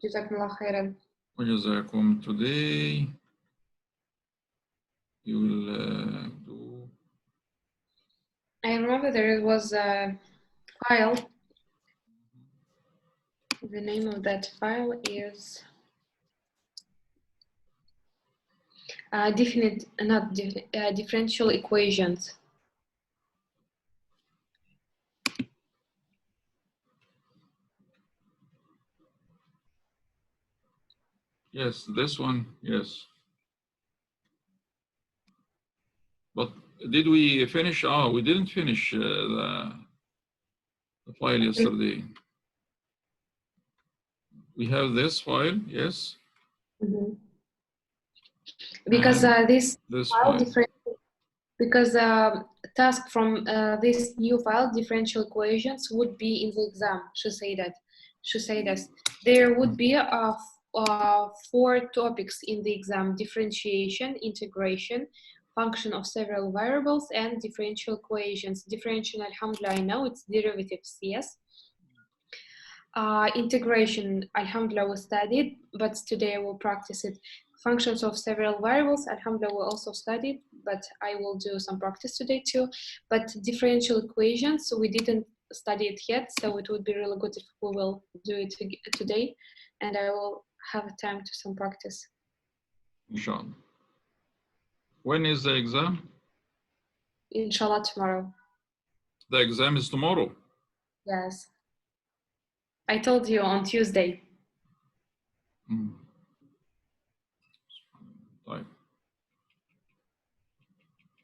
جزاكم الله خيرا. وجزاكم. Today you will do. I remember there was a file. The name of that file is differential equations. Yes, this one, yes. But did we finish? Oh, we didn't finish the file yesterday. We have this file, yes. Mm-hmm. Because this file because task from this new file, differential equations, would be in the exam. Should say that there would be 4 topics in the exam: differentiation, integration, function of several variables, and differential equations. Differential, alhamdulillah, I know it's derivatives, yes. Integration, alhamdulillah, we studied, but today I will practice it. Functions of several variables, alhamdulillah, we also studied, but I will do some practice today too. But differential equations, so we didn't study it yet, so it would be really good if we will do it today, and I will have time to some practice. Inshallah. When is the exam? Inshallah, tomorrow. The exam is tomorrow? Yes. I told you on Tuesday.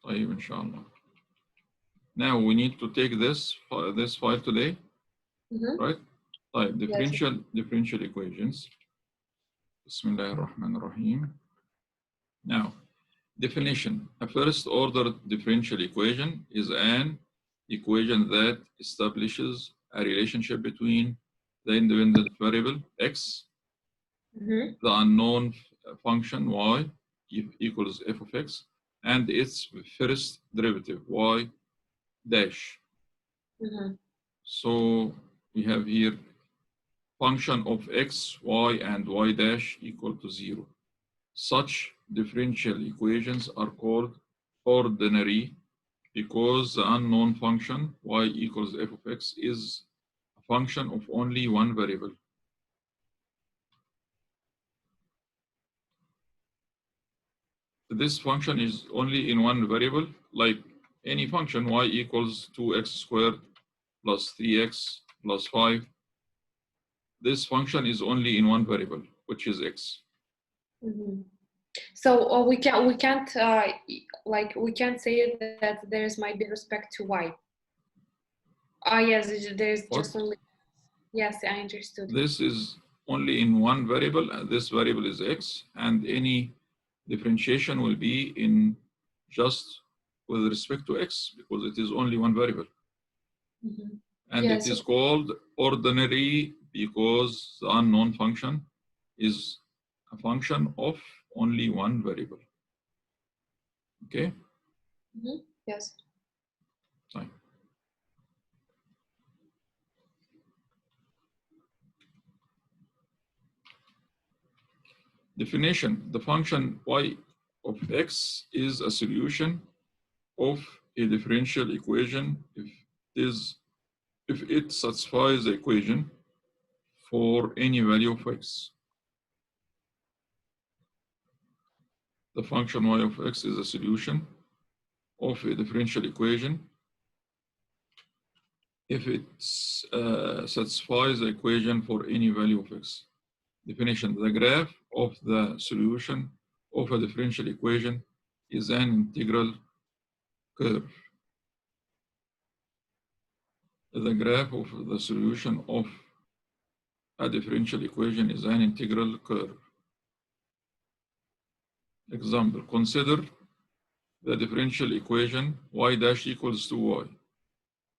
طيب, inshallah. Now we need to take this file today, right? طيب, differential equations. Bismillah ar-Rahman ar-Rahim. Now, definition. A first-order differential equation is an equation that establishes a relationship between the independent variable x, the unknown function y equals f of x, and its first derivative y dash. So we have here function of x, y, and y dash equal to 0. Such differential equations are called ordinary because the unknown function y equals f of x is a function of only one variable. This function is only in one variable, like any function y equals 2x squared plus 3x plus 5. This function is only in one variable, which is x. So we can't say that there's might be respect to y. Yes, there's What? just only. Yes, I understood. This is only in one variable. This variable is x, and any differentiation will be in just with respect to x because it is only one variable. And it is called ordinary because the unknown function is a function of only one variable. Okay? Yes. Fine. Definition. The function y of x is a solution of a differential equation if it satisfies the equation for any value of x. The function y of x is a solution of a differential equation if it satisfies the equation for any value of x. Definition. The graph of the solution of a differential equation is an integral curve. The graph of the solution of a differential equation is an integral curve. Example, consider the differential equation y dash equals to y.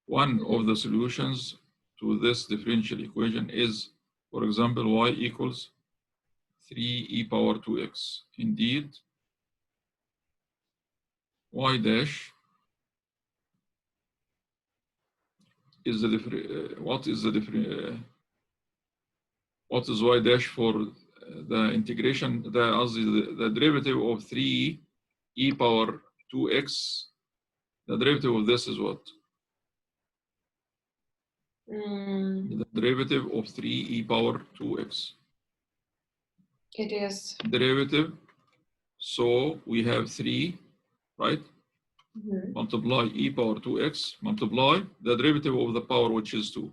One of the solutions to this differential equation is, for example, y equals 3e power 2x. Indeed, y dash is the what is y dash for the integration, the derivative of 3e power 2x, the derivative of this is what? The derivative of 3e power 2x. It is. Derivative, so we have 3, right? Multiply e power 2x, multiply the derivative of the power, which is 2.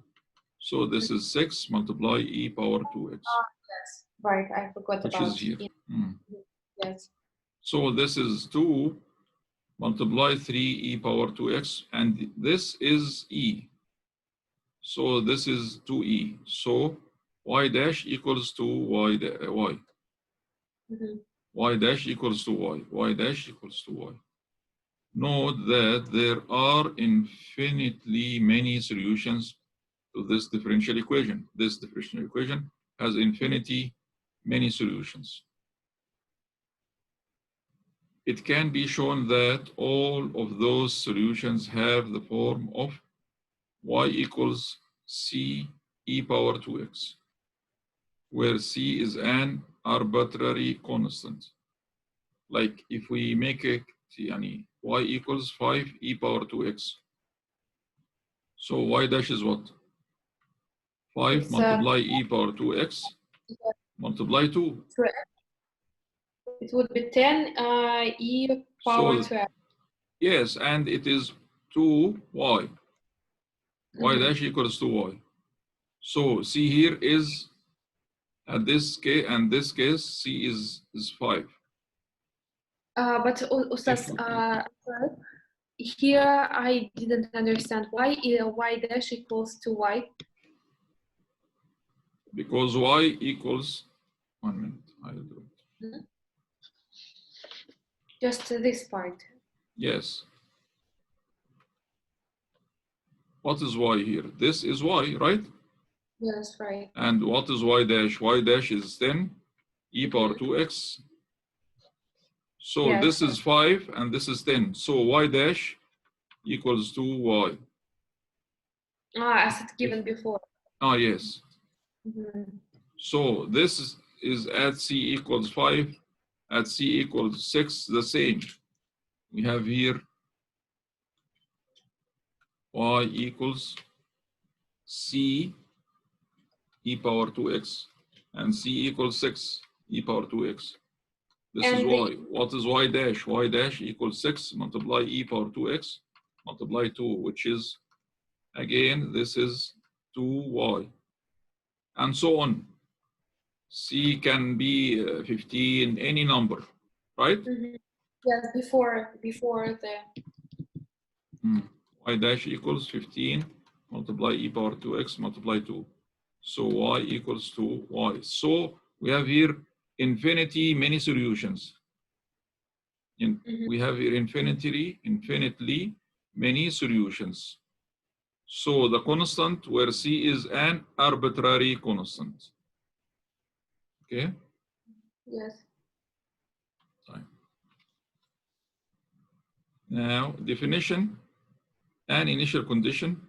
So this is 6 multiply e power 2x. Yes, right, I forgot which about is here. Yes. So this is 2 multiply 3e power 2x, and this is e. So this is 2e. So y dash equals to y. Y dash equals to y. Y dash equals to y. Note that there are infinitely many solutions to this differential equation. This differential equation has infinity many solutions. It can be shown that all of those solutions have the form of y equals c e power 2x, where c is an arbitrary constant. Like if we make it y equals 5 e power 2x. So y dash is what? 5 multiply e power 2x multiply 2. It would be 10 e power 12. Yes, and it is 2y. Y dash equals 2y. So c here is at this case, and this case c is 5. But Ustaz, here I didn't understand why y dash equals to y. Because y equals 1 minute. I'll do it. Just this part. Yes. What is y here? This is y, right? Yes, right. And what is y dash? Y dash is 10 e power 2x. So yes, this is 5 and this is 10. So y dash equals to y. As it's given before. Yes. So this is at c equals 5, at c equals 6, the same. We have here y equals c e power 2x, and c equals 6 e power 2x. This is y. What is y dash? Y dash equals 6 multiply e power 2x multiply 2, which is, again, this is 2y. And so on. C can be 15, any number, right? Yes, before the... Y dash equals 15 multiply e power 2x multiply 2. So y equals to y. So we have here infinity many solutions. We have here infinitely many solutions. So the constant where c is an arbitrary constant. Okay? Yes. Now, definition and initial condition.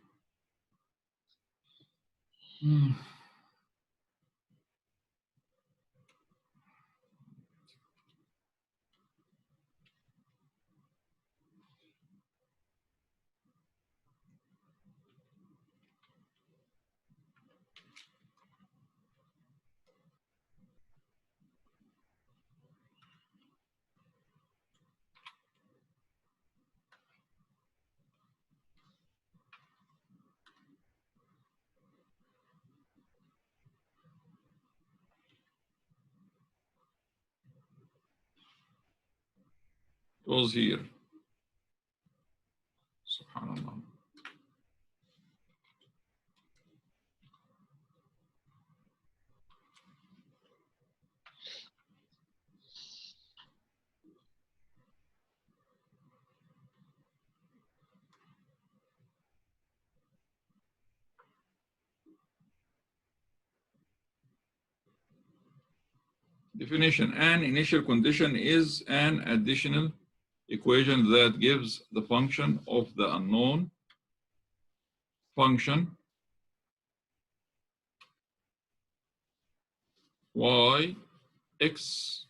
Was here. Subhanallah. Definition. An initial condition is an additional equation that gives the function of the unknown function y x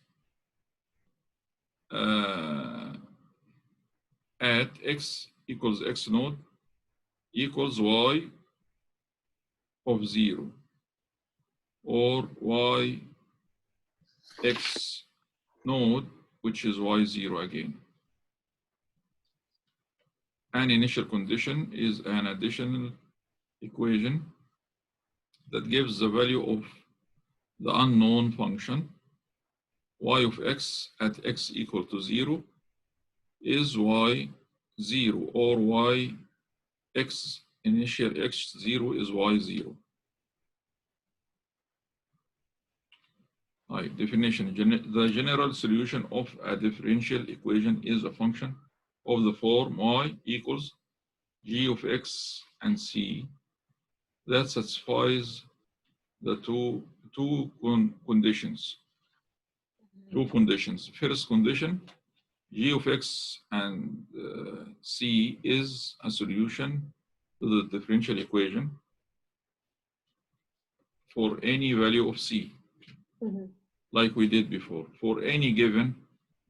at x equals x node equals y of 0, or y x node, which is y0 again. An initial condition is an additional equation that gives the value of the unknown function y of x at x equal to 0 is y0, or y x initial x0 is y0. Right, definition. The general solution of a differential equation is a function of the form y equals g of x and c that satisfies the two conditions. Two conditions. First condition, g of x and c is a solution to the differential equation for any value of c, like we did before. For any given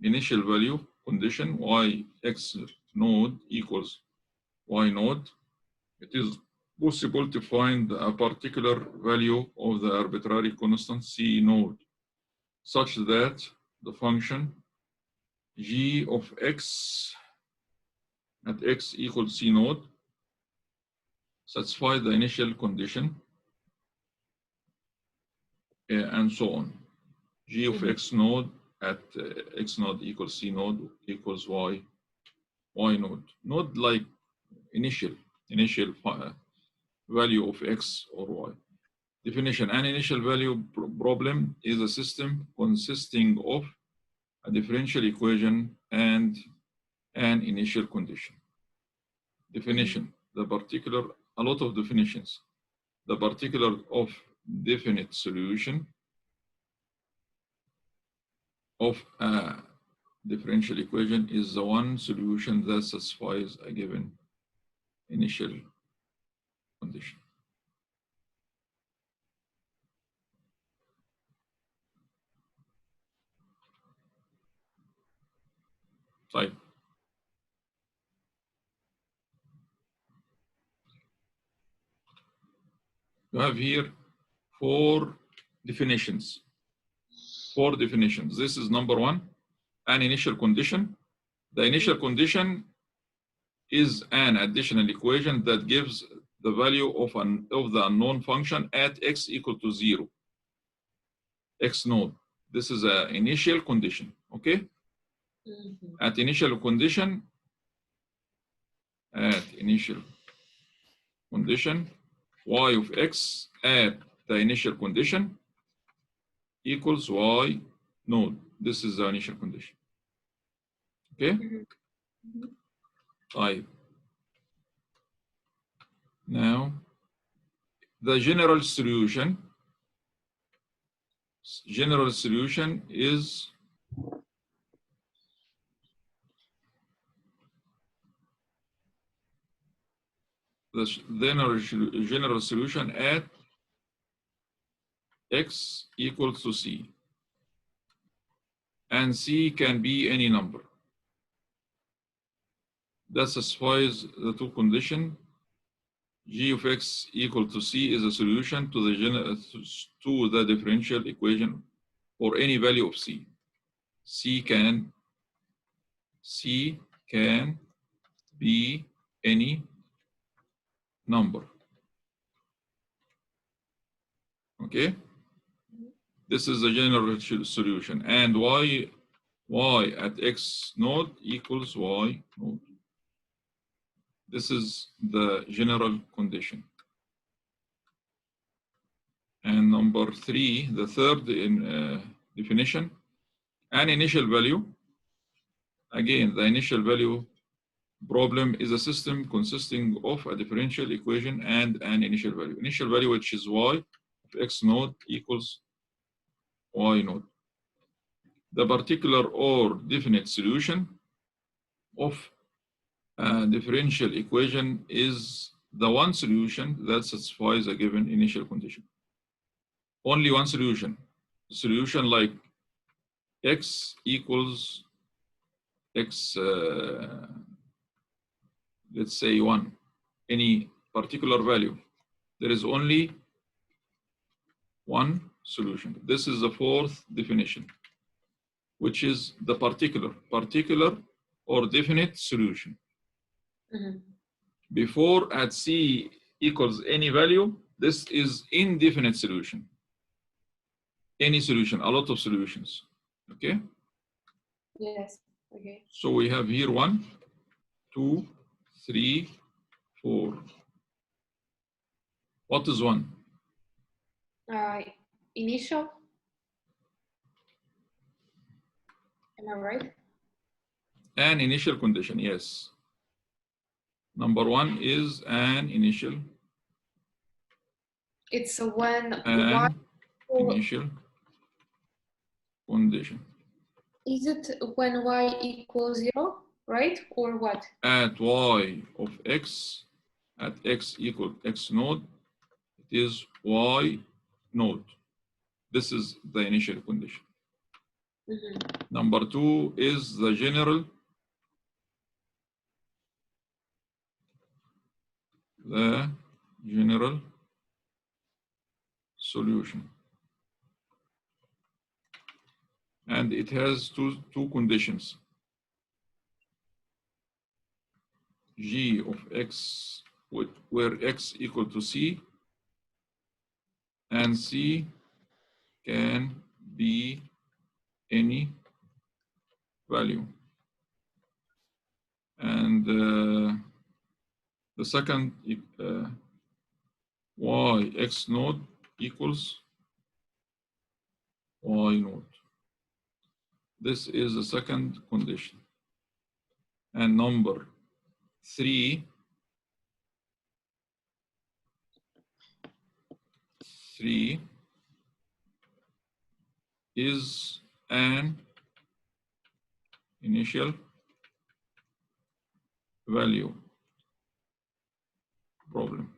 initial value condition, y x node equals y node, it is possible to find a particular value of the arbitrary constant c node, such that the function g of x at x equals c node satisfies the initial condition, and so on. G of x node at x node equals c node equals y node. Node like initial value of x or y. Definition: an initial value problem is a system consisting of a differential equation and an initial condition. Definition: the particular, a lot of definitions. The particular of definite solution of a differential equation is the one solution that satisfies a given initial condition. Right. You have here four definitions. Four definitions. This is number one, an initial condition. The initial condition is an additional equation that gives the value of the unknown function at x equal to 0, x node. This is an initial condition, okay? At initial condition, y of x at the initial condition equals y node. This is the initial condition, okay? Right. Now, the general solution is the general solution at x equals to c, and c can be any number. That satisfies the two conditions. G of x equal to c is a solution to the differential equation for any value of c. C can be any number. Okay? This is the general solution. And y at x node equals y node. This is the general condition. And number three, the third definition, an initial value. Again, the initial value problem is a system consisting of a differential equation and an initial value. Initial value, which is y of x node equals y node. The particular or definite solution of a differential equation is the one solution that satisfies a given initial condition. Only one solution. solution like x equals x, let's say 1, any particular value, there is only one solution. This is the fourth definition, which is the particular or definite solution. Before at C equals any value, this is indefinite solution. Any solution, a lot of solutions. Okay? Yes. Okay. So we have here 1, 2, 3, 4. What is 1? Initial. Am I right? An initial condition, yes. Number 1 is an initial. It's when An initial condition. Is it when y equals 0, right? Or what? At y of x, at x equal x node, it is y node. This is the initial condition. Number 2 is the general solution. And it has two conditions. G of x, where x equal to c, and c can be any value. And the second, y x node equals y node. This is the second condition. And number 3 is an initial value problem.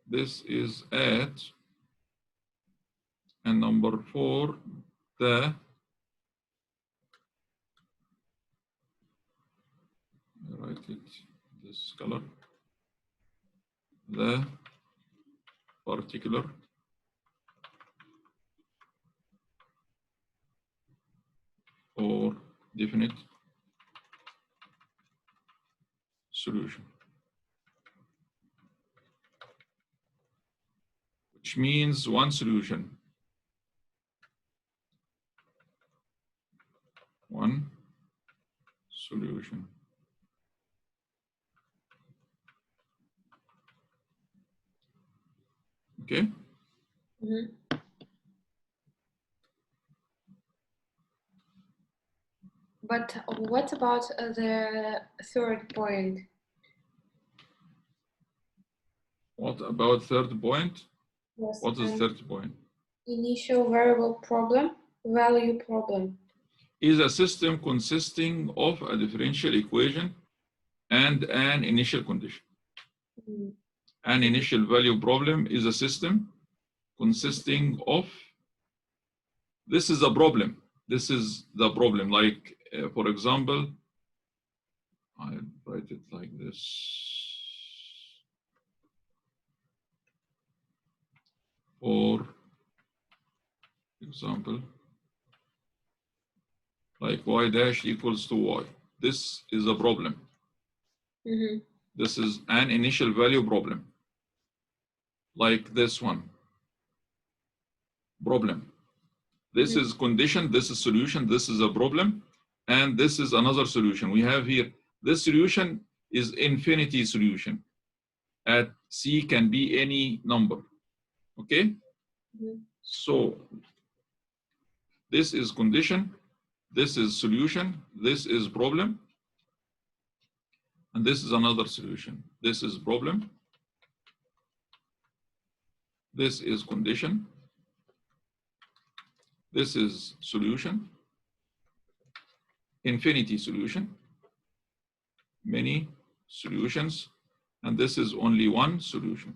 This is at, and number 4, the write it this color, the particular or definite solution, which means one solution. One solution. Okay? But what about the third point? What about third point? Yes. What is third point? Initial variable problem, value problem. Is a system consisting of a differential equation and an initial condition. An initial value problem is a system consisting of, this is a problem. This is the problem. Like, for example, I write it like this. For example, like y dash equals to y. This is a problem. This is an initial value problem. Like this one. Problem. This is condition, this is solution, this is a problem, and this is another solution. We have here, this solution is infinity solution. At C can be any number. Okay? So this is condition, this is solution, this is problem, and this is another solution. This is problem, this is condition, this is solution, infinity solution, many solutions, and this is only one solution.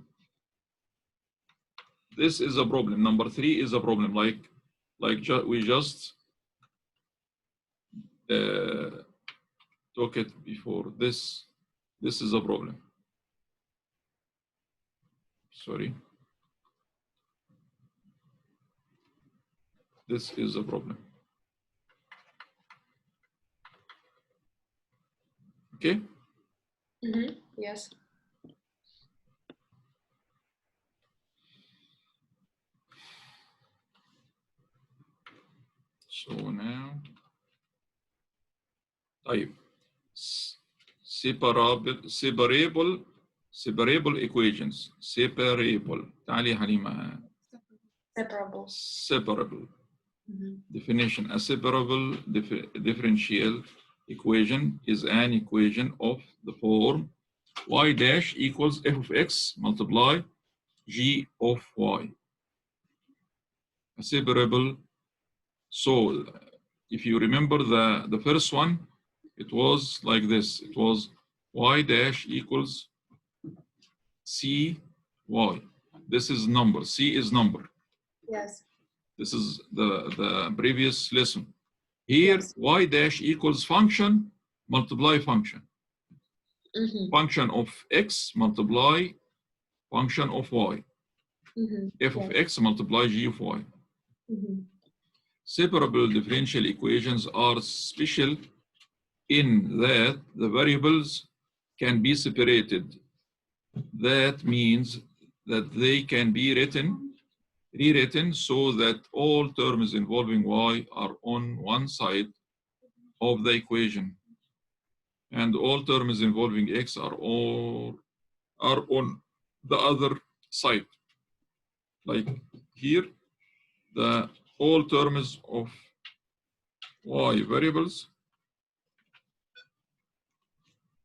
this is a problem. Number 3 is a problem. We just took it before. This is a problem. Sorry. This is a problem. Okay? Yes. So now, طيب. Separable equations. Separable. تعالي حليمة. Separable. Definition: a separable differential equation is an equation of the form y dash equals f of x multiply g of y. A separable. So if you remember the first one, it was like this. It was y dash equals c y. This is number. C is number. Yes. This is the previous lesson. Here, yes. y dash equals function multiply function. Function of x multiply function of y. F of x multiply g of y. Separable differential equations are special in that the variables can be separated. That means that they can be rewritten so that all terms involving y are on one side of the equation, and all terms involving x are on the other side. Like here, all terms of y variables,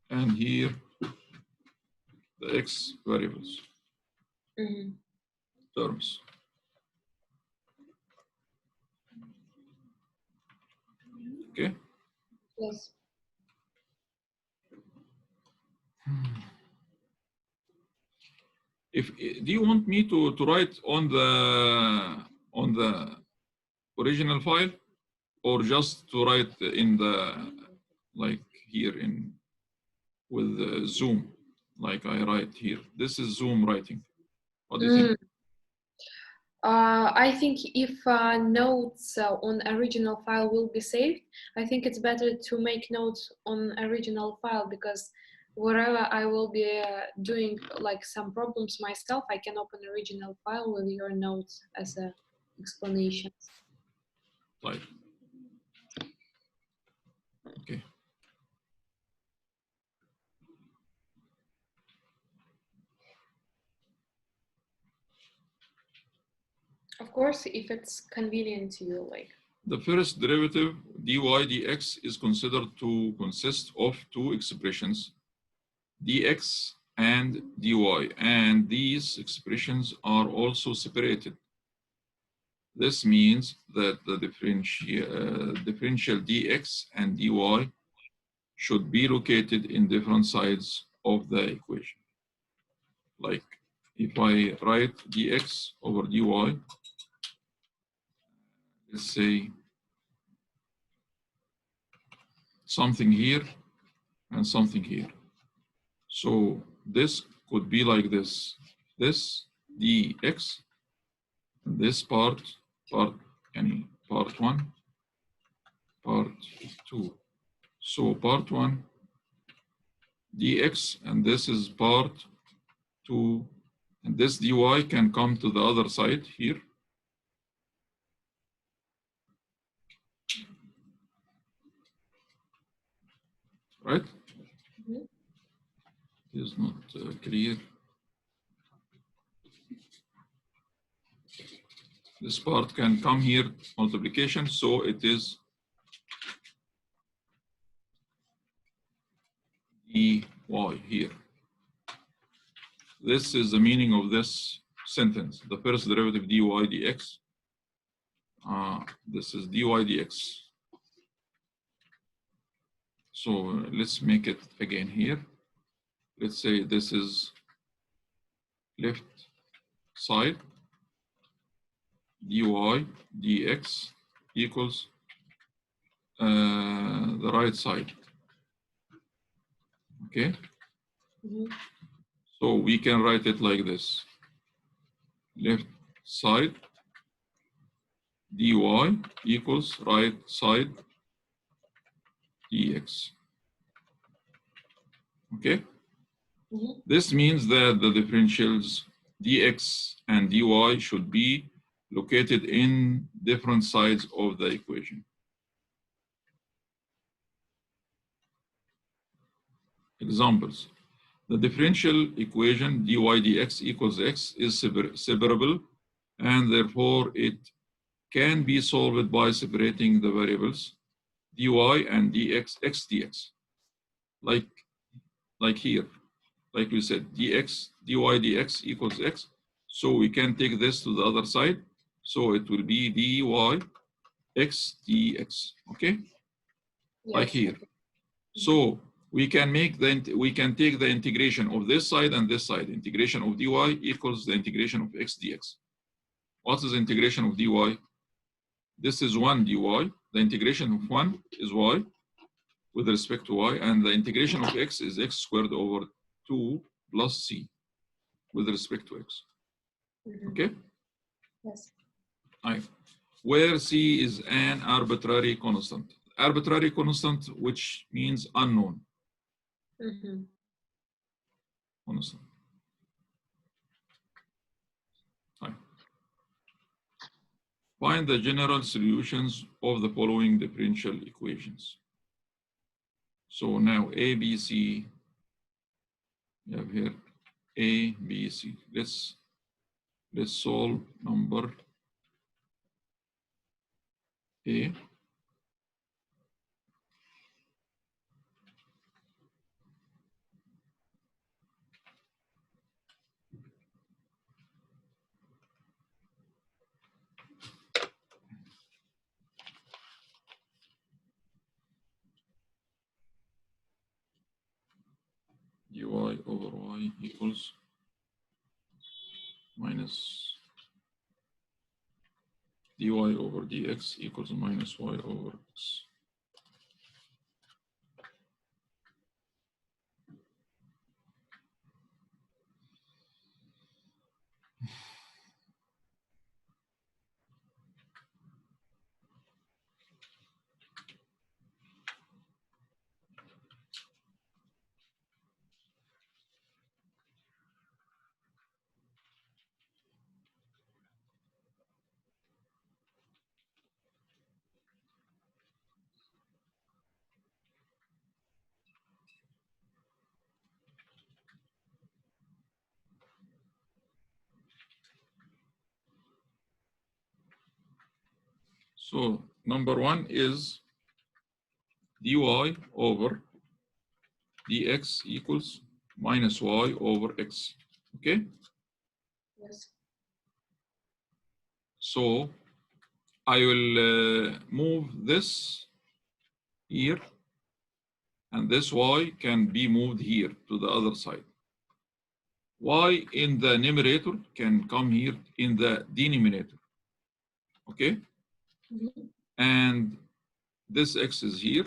and here the x variables terms. Okay? Yes. Do you want me to write on the original file, or just to write in the, like here with Zoom, like I write here? This is Zoom writing. What do you think? I think if notes on original file will be saved, I think it's better to make notes on original file, because wherever I will be doing like some problems myself, I can open original file with your notes as a explanations. Right. Okay. Of course, if it's convenient to you, like. The first derivative dy dx is considered to consist of two expressions, dx and dy, and these expressions are also separated. This means that the differential dx and dy should be located in different sides of the equation. Like if I write dx over dy, let's say something here and something here. So this could be like this. This dx, this part 1, part 2. So part 1 dx, and this is part 2, and this dy can come to the other side here. Right? It is not clear. This part can come here, multiplication, so it is dy here. This is the meaning of this sentence. The first derivative dy dx. This is dy dx. So let's make it again here. Let's say this is left side, dy dx equals the right side. Okay? So we can write it like this. Left side dy equals right side dx. Okay? This means that the differentials dx and dy should be located in different sides of the equation. Examples. The differential equation dy dx equals x is separable, and therefore it can be solved by separating the variables dy and dx, x dx. Like here, like we said, dx, dy dx equals x. So we can take this to the other side. So it will be dy x dx, okay? Yes. Like here. So we can take the integration of this side and this side. Integration of dy equals the integration of x dx. What is the integration of dy? This is 1 dy. The integration of 1 is y with respect to y, and the integration of x is x squared over 2 plus c with respect to x. Okay? Yes. Right. Where c is an arbitrary constant. Arbitrary constant, which means unknown. Constant. Right. Find the general solutions of the following differential equations. So now A, B, C, we have here A, B, C. Let's solve number A. dy over y equals minus dy over dx equals minus y over x. So number 1 is dy over dx equals minus y over x. Okay? Yes. So I will move this here, and this y can be moved here to the other side. Y in the numerator can come here in the denominator. Okay? And this x is here.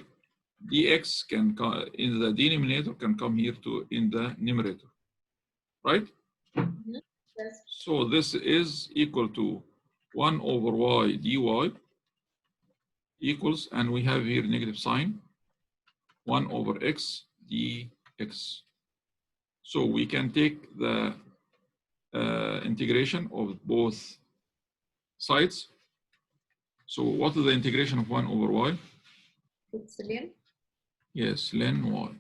Dx can come in the denominator, can come here to in the numerator. Right? Yes. So this is equal to 1 over y dy equals, and we have here negative sign, 1 over x dx. So we can take the integration of both sides. So what is the integration of 1 over y? It's ln. Yes, ln y.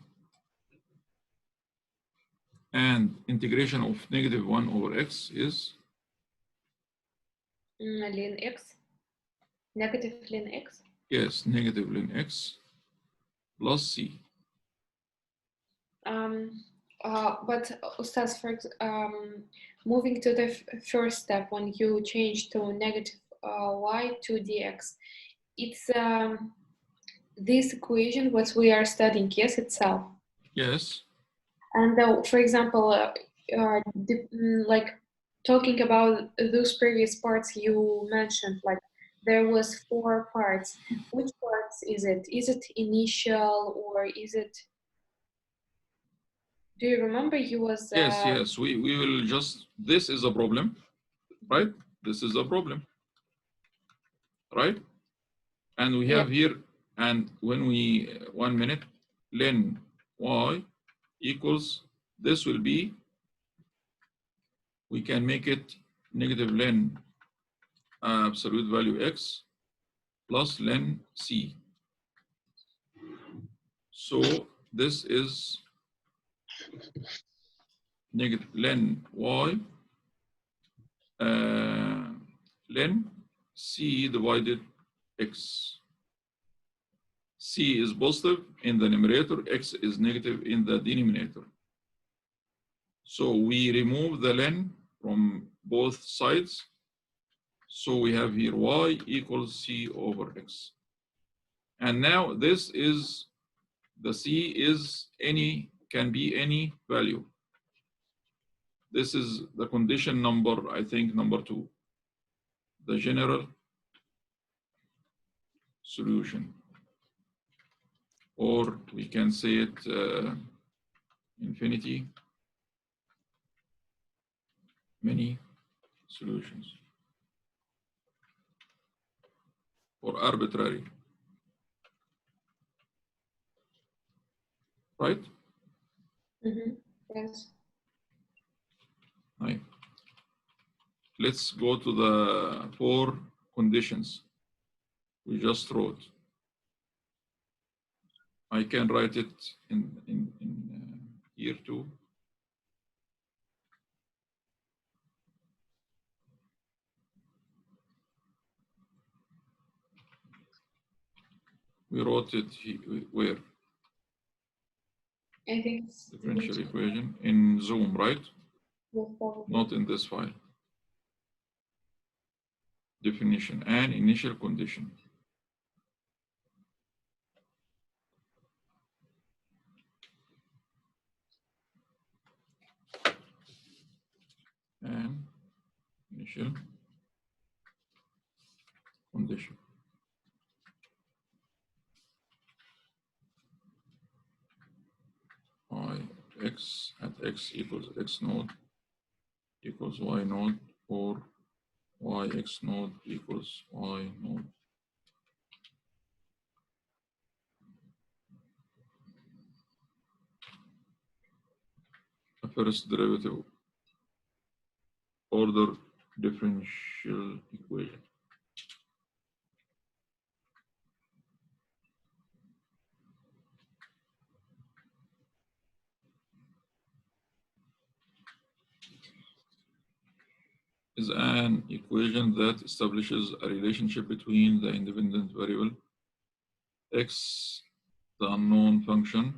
And integration of negative 1 over x is? Ln x. Negative ln x. Yes, negative ln x plus c. But Ustaz, moving to the first step, when you change to negative y to dx, it's this equation what we are studying, yes, itself. Yes. And for example, like talking about those previous parts you mentioned, like there was 4 parts. Which parts is it? Is it initial or is it? Do you remember you was? Yes. We will just. This is a problem, right? This is a problem, right? And we have here, and when we 1 minute, len y equals. This will be. We can make it negative len absolute value x plus len c. So this is negative len y len c divided x. C is positive in the numerator, x is negative in the denominator. So we remove the len from both sides. So we have here y equals c over x. And now this is, the c is can be any value. This is the condition number, I think, number 2. The general solution. Or we can say it infinity, many solutions. Or arbitrary. Right? Yes. Right. Let's go to the 4 conditions we just wrote. I can write it in here too. We wrote it where? I think it's differential equation in Zoom, right? Yes, Not in this file. Definition and initial condition. And initial condition. Y x at x equals x node equals y node, or y x node equals y node. A first derivative order differential equation. Is an equation that establishes a relationship between the independent variable x, the unknown function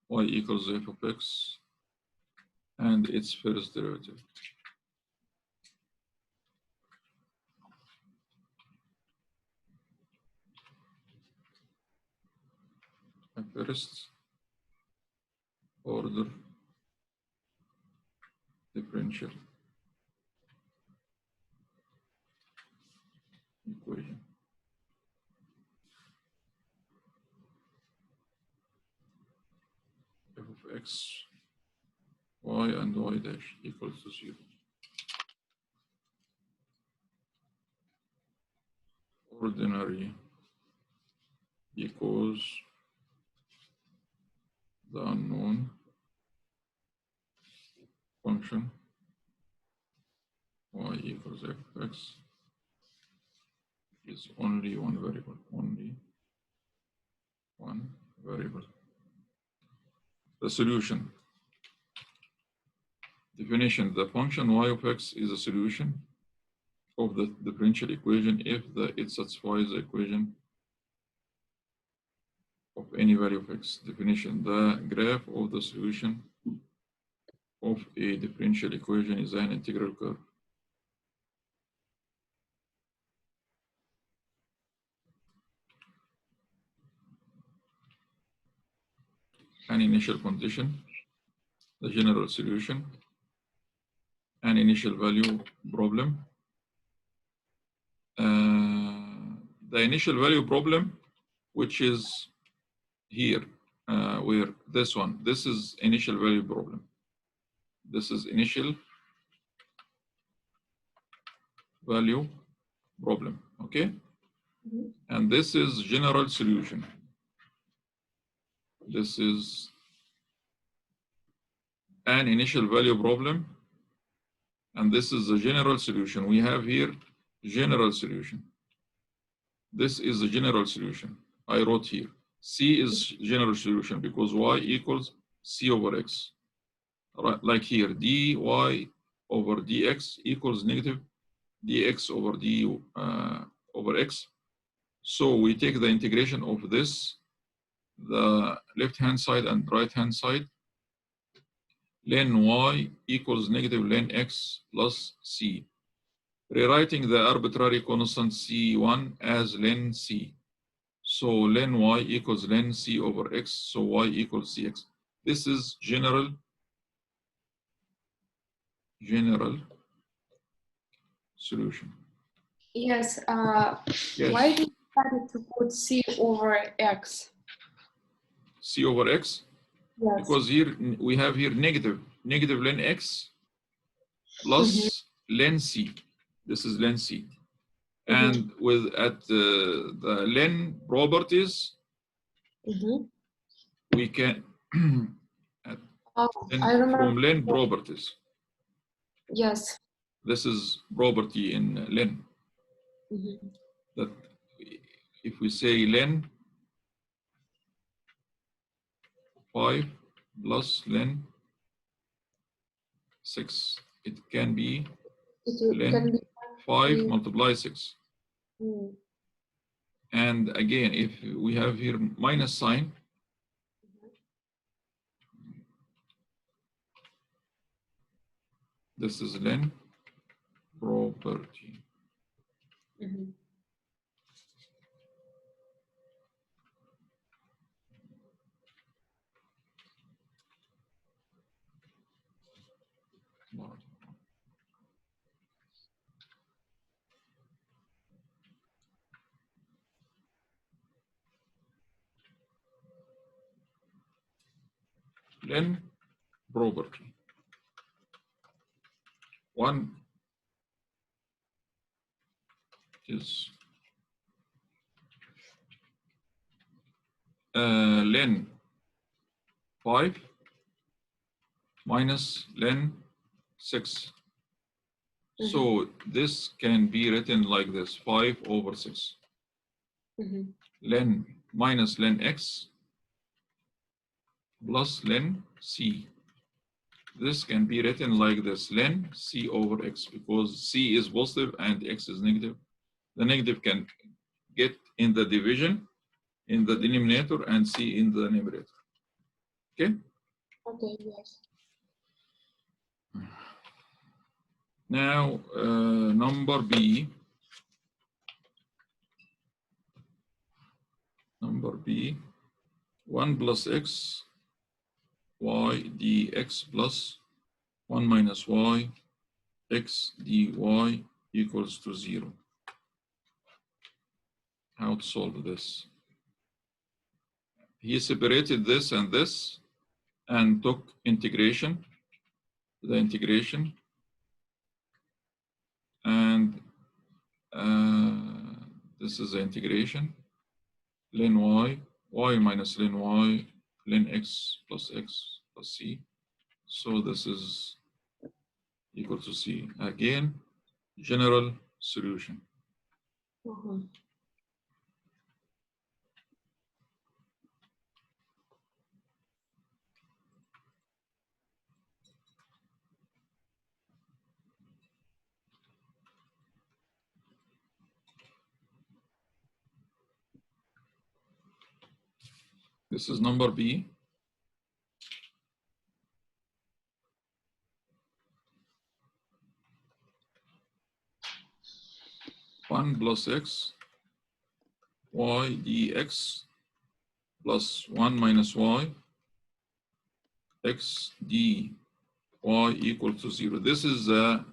y equals f of x, and its first derivative. A first order differential equation. F of x, y and y dash equals to 0. Ordinary equals the unknown function y equals f of x is only one variable, only one variable. The solution. Definition: the function y of x is a solution of the differential equation if it satisfies the equation of any value of x. Definition: the graph of the solution of a differential equation is an integral curve. An initial condition, the general solution, an initial value problem. The initial value problem, which is here, where this one, this is initial value problem. This is initial value problem, okay? And this is general solution. This is an initial value problem, and this is the general solution. We have here general solution. This is the general solution. I wrote here. C is general solution because y equals c over x. Right, like here, dy over dx equals negative dx over d over x. So we take the integration of this, the left-hand side and right-hand side. Len y equals negative len x plus c. Rewriting the arbitrary constant c1 as len c. So len y equals len c over x, so y equals cx. This is general solution. Yes. Yes. Why did you decide to put c over x? C over x? Yes. Because here we have here negative len x plus len c. This is len c. And with at the len properties, we can I remember. From len properties. Yes. This is property in len. That if we say len 5 plus len 6, it can be len 5 multiply 6. And again, if we have here minus sign, this is len property. Len property. One is len 5 minus len 6. So this can be written like this, 5 over 6. Len minus len x plus len c. This can be written like this, len c over x, because c is positive and x is negative. The negative can get in the division, in the denominator, and c in the numerator. Okay? Okay, yes. Now, number B. Number B, 1 plus x, y dx plus 1 minus y, x dy equals to 0. How to solve this? He separated this and took integration, the integration, and this is the integration, len y minus len y, len x plus c. So this is equal to c. Again, general solution. This is number B. One plus x, y dx plus 1 minus y, x dy y equal to 0. This is the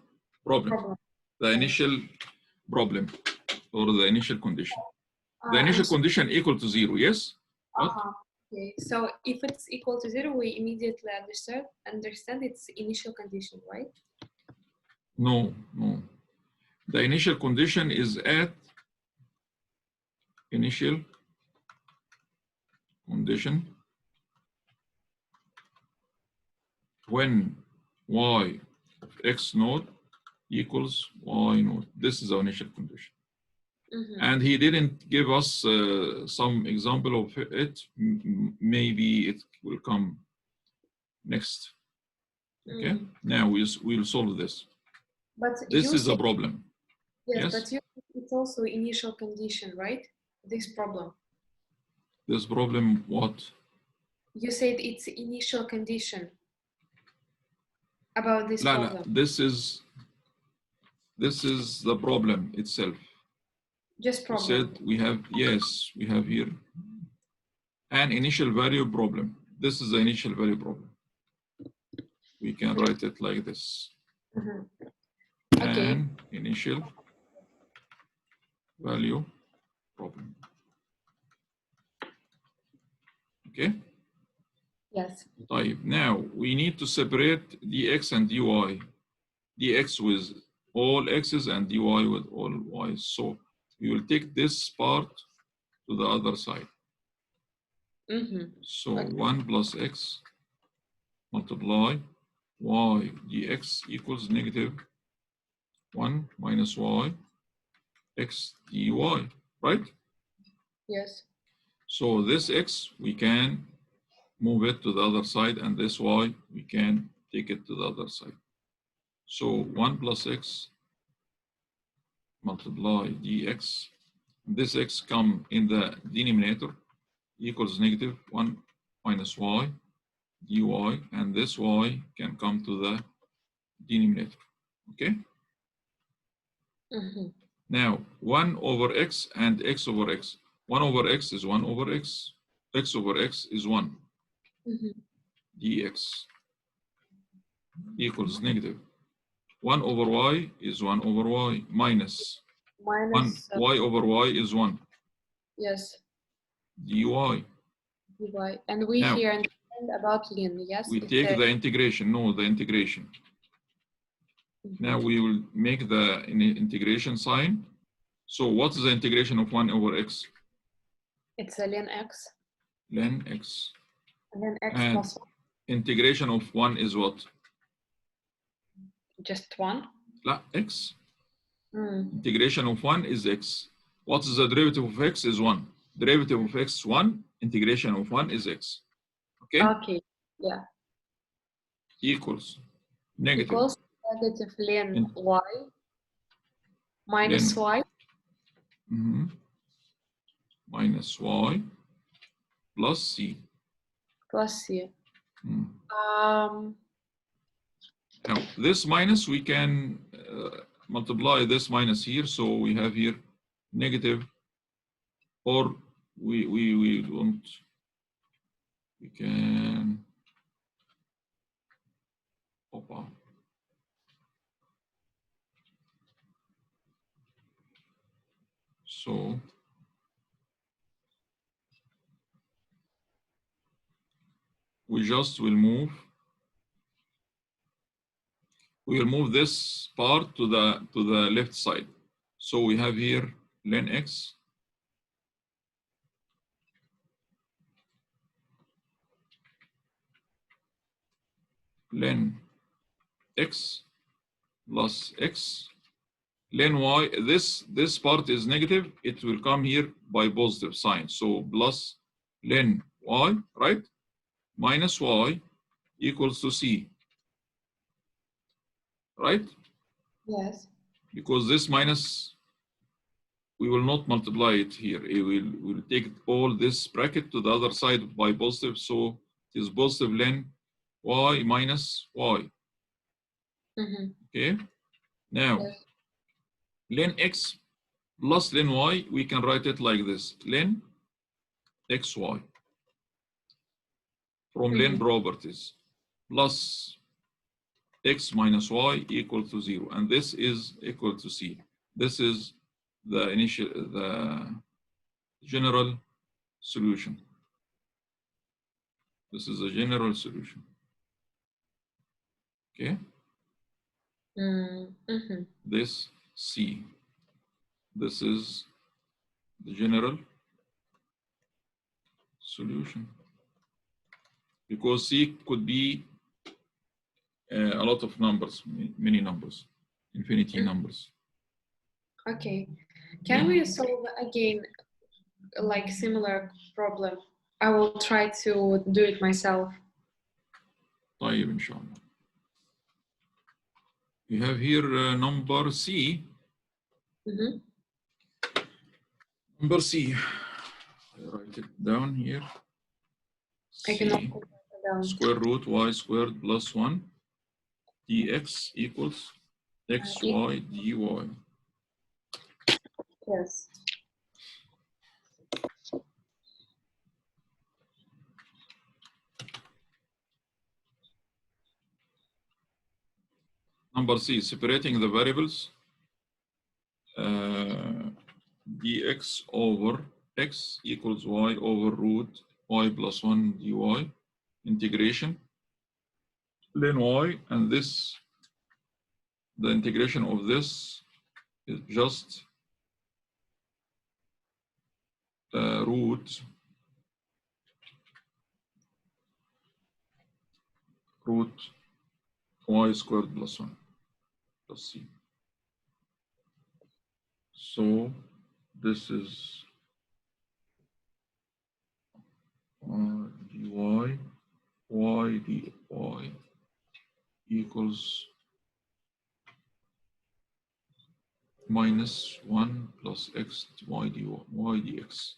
problem, the initial problem, or the initial condition. The initial condition equal to 0, yes? Okay, so if it's equal to 0, we immediately understand its initial condition, right? No, no. The initial condition is at initial condition when y of x naught equals y naught. This is our initial condition. And he didn't give us some example of it. Maybe it will come next. Okay, now we'll solve this. But this is a problem. Yes, but it's also initial condition, right? This problem. This problem, what? You said it's initial condition about this problem. This is the problem itself. Just problem. We said we have, yes, we have here an initial value problem. This is the initial value problem. We can write it like this. Okay. An initial value problem. Okay? Yes. Now we need to separate dx and dy. Dx with all x's and dy with all y's. So we will take this part to the other side. So okay. 1 plus x multiply y dx equals negative 1 minus y x dy, right? Yes. So this x, we can move it to the other side, and this y, we can take it to the other side. So 1 plus x multiply dx, this x come in the denominator, equals negative 1 minus y dy, and this y can come to the denominator, okay? Now 1 over x and x over x. 1 over x is 1 over x. X over x is 1. Dx equals negative 1 over y is 1 over y minus 1 y over y is 1. Yes. Dy. And we here understand about ln, yes? We take the integration, the integration. Now we will make the integration sign. So what is the integration of 1 over x? It's a ln x. Ln x. Ln x and plus 1. Integration of 1 is what? Just 1? La, x. Integration of 1 is x. What is the derivative of x is 1. Derivative of x is 1. Integration of 1 is x. Okay? Okay, yeah. Equals negative. Equals negative ln y minus y. Minus y plus c. Plus c. Now, this minus, we can multiply this minus here. So we have here negative, or we don't, we can, so we just will move. We will move this part to the left side. So we have here ln x ln x plus x ln y. This part is negative. It will come here by positive sign. So plus ln y, right? Minus y equals to c. Right? Yes. Because this minus, we will not multiply it here. We'll take all this bracket to the other side by positive. So it is positive ln y minus y. Okay? Now, yes. Ln x plus ln y, we can write it like this. Ln xy from ln properties plus x minus y equal to 0, and this is equal to c. This is the general solution. This is a general solution. Okay. This C. This is the general solution, because C could be a lot of numbers, many numbers, infinity numbers. Okay. Can we solve again like similar problem? I will try to do it myself. طيب إن شاء الله. We have here number C. Number C. I write it down here. C, square root y squared plus 1 dx equals xy dy. Yes. Number C, separating the variables dx over x equals y over root y plus 1 dy, integration ln y, and this, the integration of this is just root y squared plus 1 plus c. So this is dy y dy equals minus 1 plus x y dx.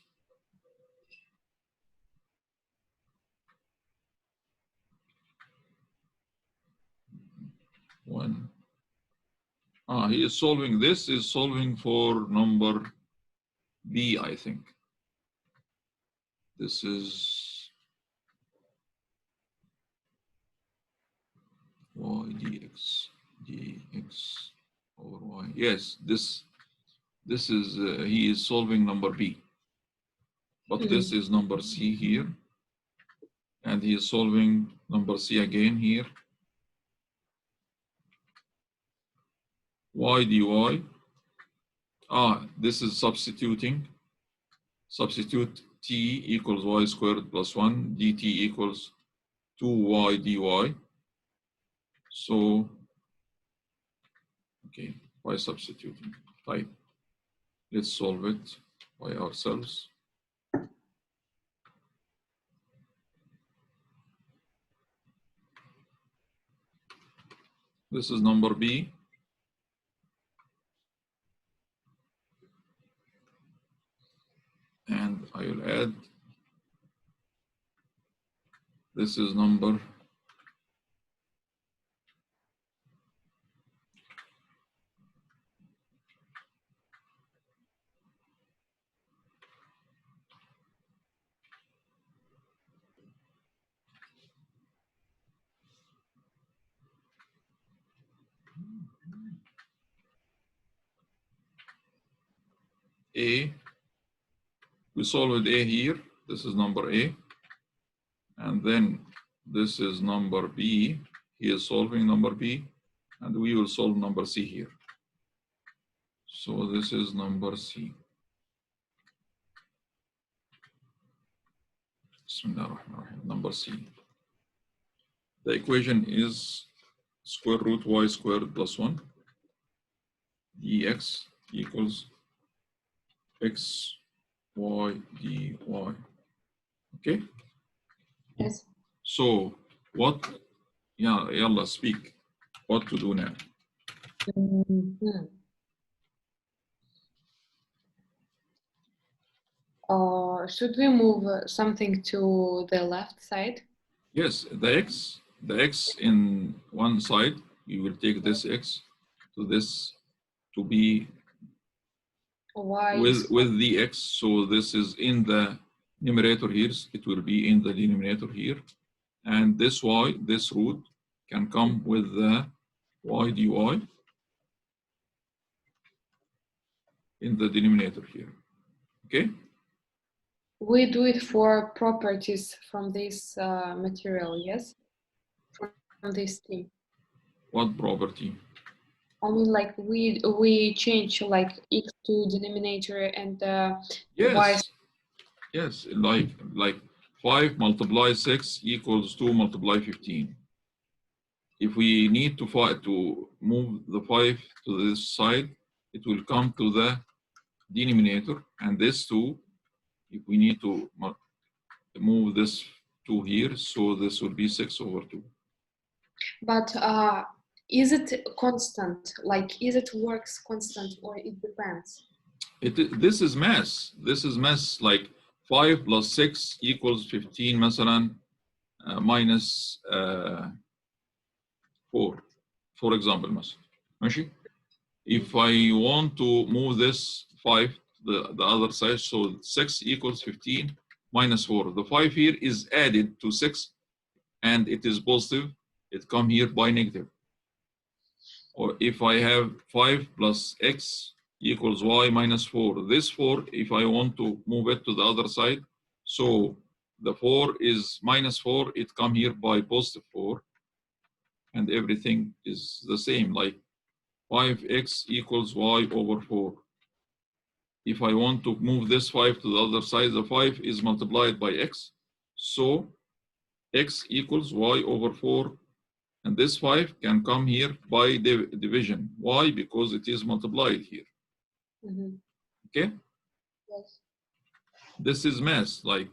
One. He is solving, this is solving for number B, I think. This is y dx over y. Yes, this is, he is solving number B. But this is number C here. And he is solving number C again here. Y dy. This is substituting. Substitute t equals y squared plus 1, dt equals 2y dy. So, okay, by substituting. Type. Let's solve it by ourselves. This is number B. And I will add, this is number A. We solved A here. This is number A. And then this is number B. He is solving number B. And we will solve number C here. So this is number C. Number C. The equation is square root y squared plus 1 dx equals x y dy. Okay? Yes. So what, yalla, speak. What to do now? Should we move something to the left side? Yes, the x in one side, you will take this x to this to be with the x. So this is in the numerator here. It will be in the denominator here. And this y, this root, can come with the y dy in the denominator here. Okay? We do it for properties from this material, yes? From this thing. What property? I mean, like we change like x to denominator and y. Yes, like 5 multiply 6 equals 2 multiply 15. If we need to move the 5 to this side, it will come to the denominator, and this 2, if we need to move this 2 here, so this will be 6 over 2. But is it constant? Like, is it works constant or it depends? This is mass. This is mass, like 5 plus 6 equals 15 مثلا minus 4, for example. ماشي? If I want to move this 5 to the other side, so 6 equals 15 minus 4. The 5 here is added to 6 and it is positive. It come here by negative. Or if I have 5 plus x equals y minus 4. This 4, if I want to move it to the other side, so the 4 is minus 4, it come here by positive 4, and everything is the same, like 5x equals y over 4. If I want to move this 5 to the other side, the 5 is multiplied by x, so x equals y over 4. And this 5 can come here by division. Why? Because it is multiplied here. Mm-hmm. Okay? Yes. This is math, like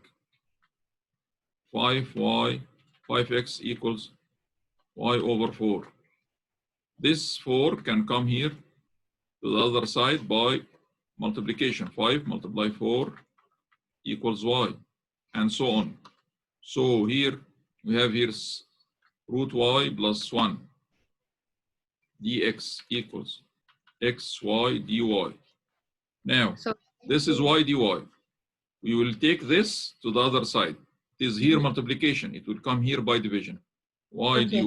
5x equals y over 4. This 4 can come here to the other side by multiplication. 5 multiply 4 equals y, and so on. So here we have here root y plus 1 dx equals xy dy. Now, this is y dy. We will take this to the other side. It is here multiplication. It will come here by division. Y dy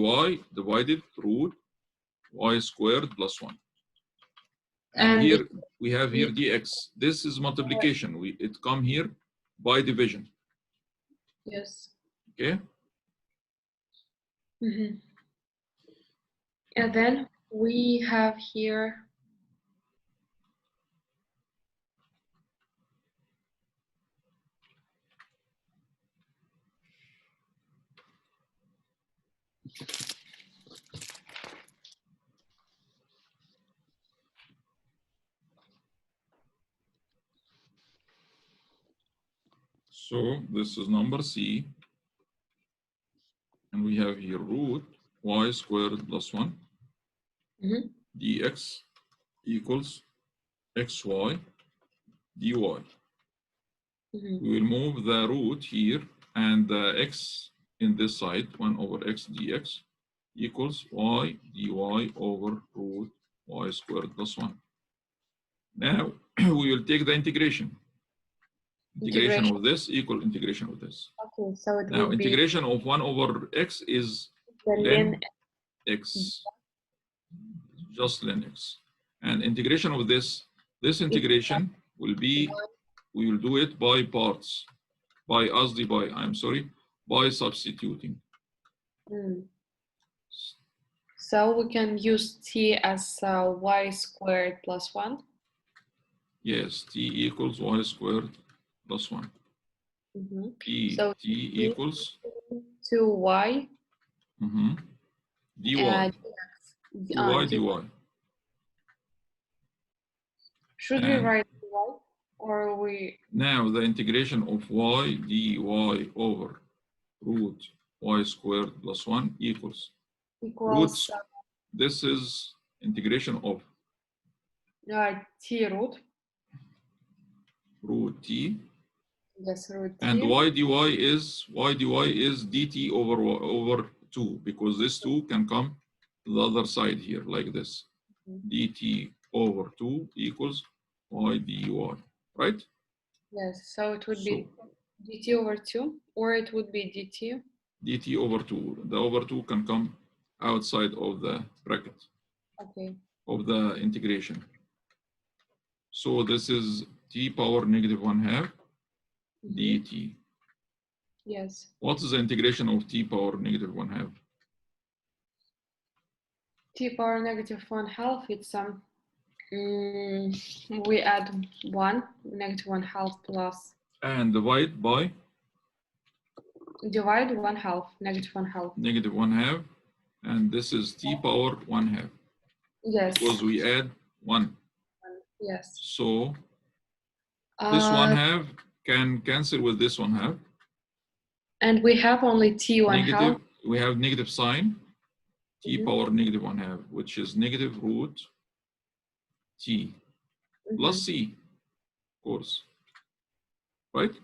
divided root y squared plus 1. And here we have here dx. This is multiplication. It come here by division. Yes. Okay? Mm-hmm. And then we have here so this is number C. And we have here root y squared plus 1 dx equals xy dy. We will move the root here and the x in this side, 1 over x dx equals y dy over root y squared plus 1. Now we will take the integration. Integration of this equal integration of this. Okay, so it now will integration of 1 over x is ln x, just ln x. And integration of this integration will be, we will do it by parts, by substituting. So we can use t as y squared plus 1? Yes, t equals y squared plus 1. So t equals 2y dy. dy dy. Should we write y or we? Now the integration of y dy over root y squared plus 1 equals roots. This is integration of t root t. Yes, root t. And y dy is dt over 2, because this 2 can come to the other side here like this. dt over 2 equals y dy, right? Yes, so it would be dt over 2, or it would be dt? dt over 2. The over 2 can come outside of the bracket of the integration. So this is t power -1/2 dt. Yes. What is the integration of t power -1/2? T power -1/2, it's we add 1, -1/2 plus. And divide by? Divide 1/2, -1/2. -1/2, and this is t power 1/2. Yes. Because we add 1. Yes. So this 1/2 can cancel with this 1/2. And we have only t 1/2. We have negative sign, t power -1/2, which is negative root t plus c, of course, right?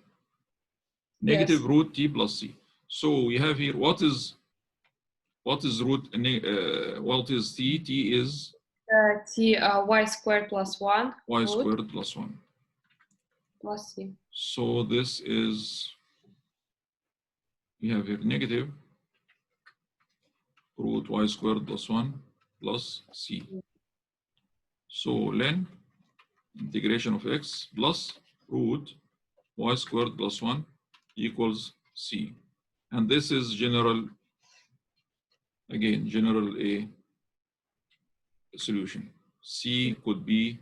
Negative root t plus c. So we have here what is root? What is t? T is t y squared plus 1. Y squared plus 1. Plus c. So this is, we have here negative root y squared plus 1 plus c. So len integration of x plus root y squared plus 1 equals c. And this is general, again, general a solution. C could be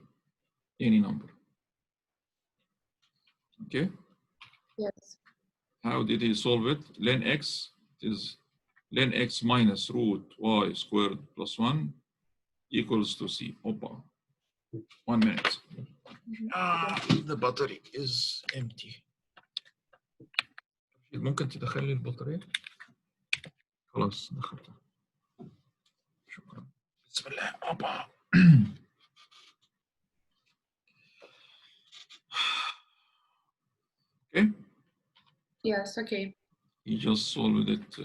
any number. Okay? Yes. How did he solve it? Len x is len x minus root y squared plus 1 equals to c. Opa. 1 minute. The battery is empty. ممكن تدخل لي البطارية؟ خلاص دخلتها. شكرا. بسم الله. أوبا. Okay? Yes, okay. He just solved it.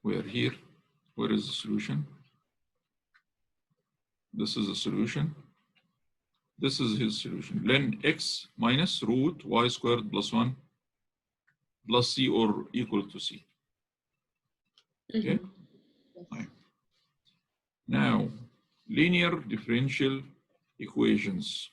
We're here. Where is the solution? This is the solution. This is his solution. Len x minus root y squared plus 1 plus c or equal to c. Okay? Right. Now, linear differential equations.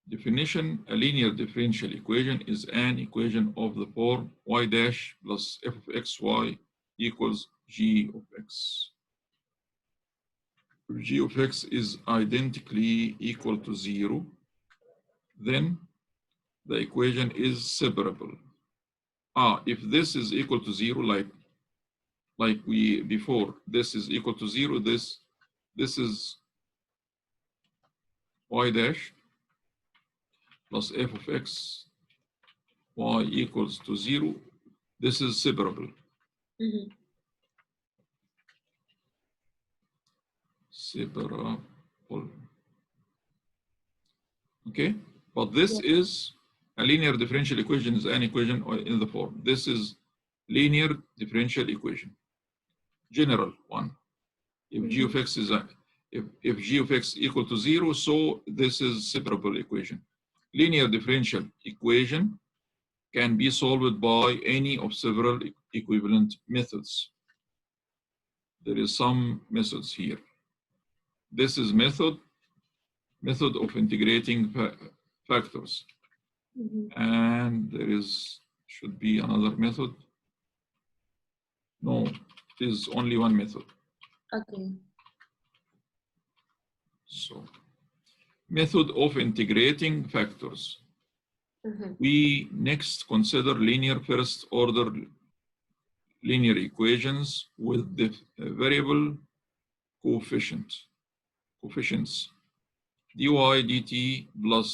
Definition: a linear differential equation is an equation of the form y dash plus f of xy equals g of x. If g of x is identically equal to 0, then the equation is separable. If this is equal to 0, like we before, this is equal to 0, this is y dash plus f of x y equals to 0. This is separable. Separable. Okay, but this is a linear differential equation, is an equation in the form. This is linear differential equation. General one. If g of x is if g of x equal to 0, so this is separable equation. Linear differential equation can be solved by any of several equivalent methods. There is some methods here. This is method of integrating factors. And there should be another method. No, it is only one method. Okay. So, method of integrating factors. We next consider linear first order linear equations with the variable coefficients dy dt plus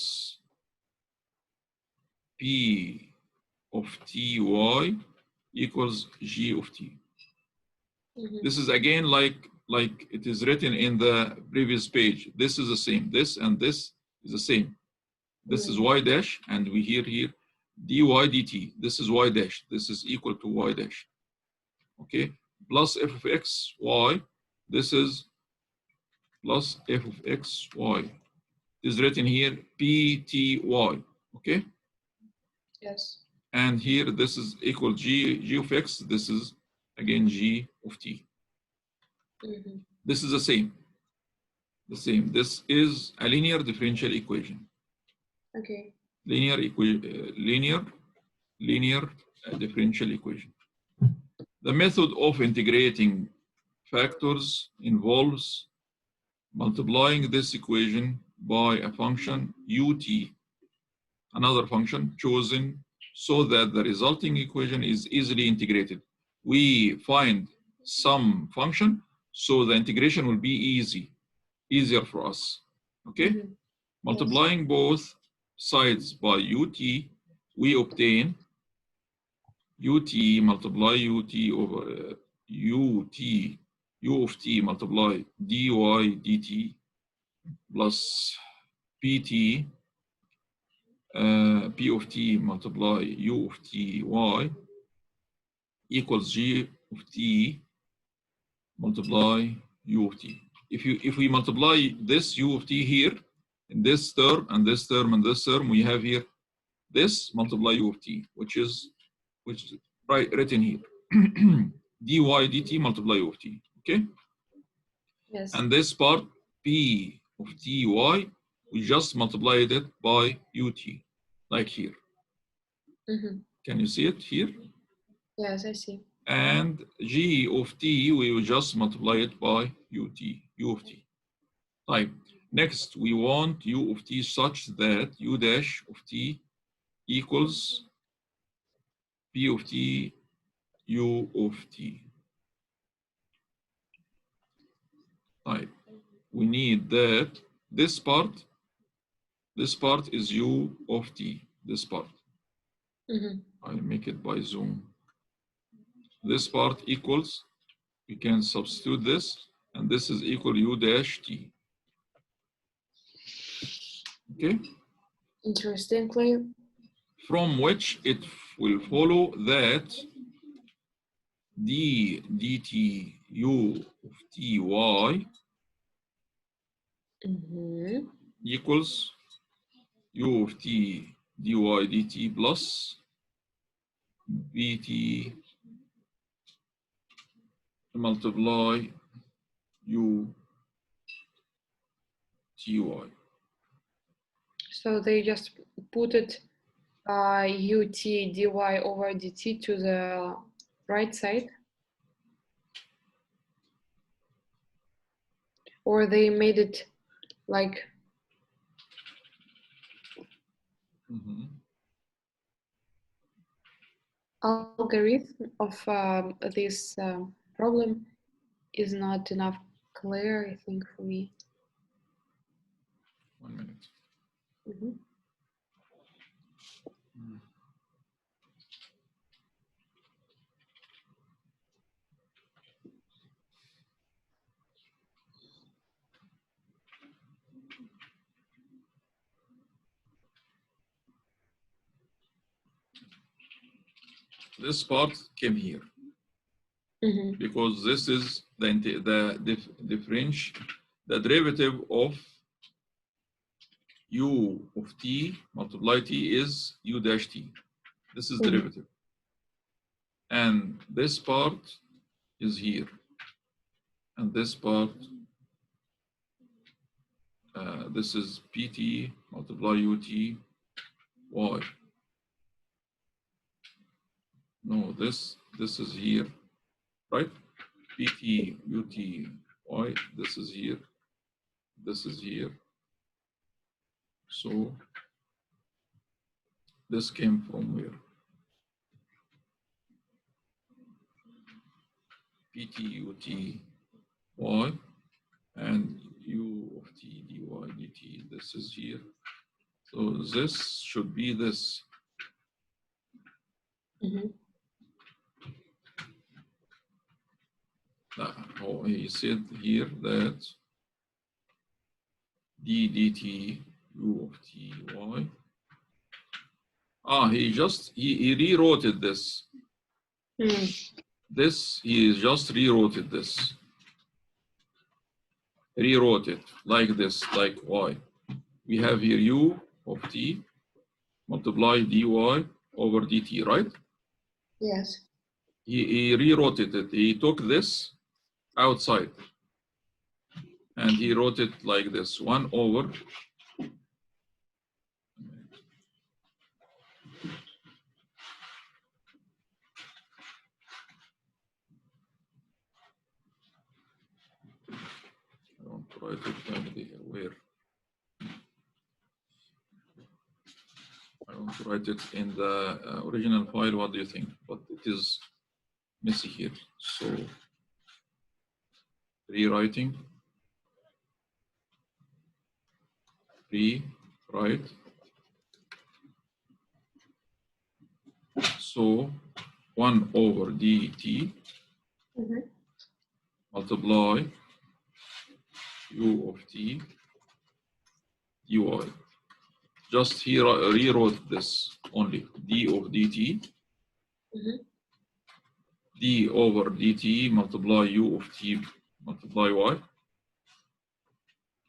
p of ty equals g of t. This is again like it is written in the previous page. This is the same. This and this is the same. This is y dash, and we hear here dy dt. This is y dash. This is equal to y dash. Okay, plus f of x y. This is plus f of x y. It is written here p t y. Okay. Yes. And here this is equal g of x. This is again g of t. This is the same. The same. This is a linear differential equation. Okay. Linear differential equation. The method of integrating factors involves multiplying this equation by a function ut, another function chosen so that the resulting equation is easily integrated. We find some function, so the integration will be easier for us. Okay? Multiplying both sides by ut, we obtain ut multiply ut over ut, u of t multiply dy dt plus pt, p of t multiply u of t y equals g of t multiply u of t. If we multiply this u of t here in this term and this term and this term, we have here this multiply u of t, which is written here. dy dt multiply u of t. Okay? Yes. And this part p of ty, we just multiplied it by ut, like here. Can you see it here? Yes, I see. And g of t, we will just multiply it by u of t. Right. Next, we want u of t such that u dash of t equals p of t u of t. Right. We need that this part is u of t, this part. I'll make it by zoom. This part equals, we can substitute this, and this is equal u dash t. Okay? Interestingly. From which it will follow that d dt u of ty equals u of t dy dt plus bt multiply u ty. So they just put it ut dy over dt to the right side? Or they made it like algorithm of this problem is not enough clear, I think, for me. 1 minute. This part came here because this is the derivative of u of t multiply t is u dash t. This is derivative. And this part is here. And this part, this is pt multiply ut y. No, this is here, right? pt ut y, this is here. This is here. So this came from where? pt ut y and u of t dy dt. This is here. So this should be this. Oh, he said here that d dt u of t y. He rewrote it this. This, he just rewrote it this. Rewrote it like this, like y. We have here u of t multiply dy over dt, right? Yes. He rewrote it. He took this outside and he wrote it like this: 1 over I don't write it where I want to write it in the original file. What do you think? But it is messy here. So rewriting, rewrite. So 1 over dt multiply u of t dy. Just here rewrote this only d of dt. D over dt multiply u of t multiply y.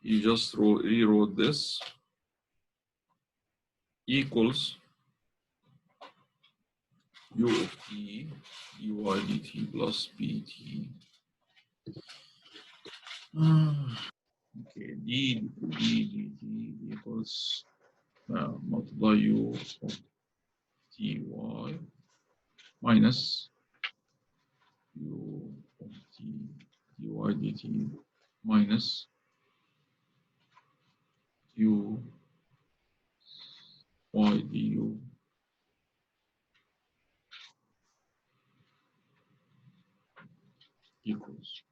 You just rewrote this equals u of t dy dt plus bt. Okay, d dt equals multiply u of ty minus u of t dy dt minus u y du equals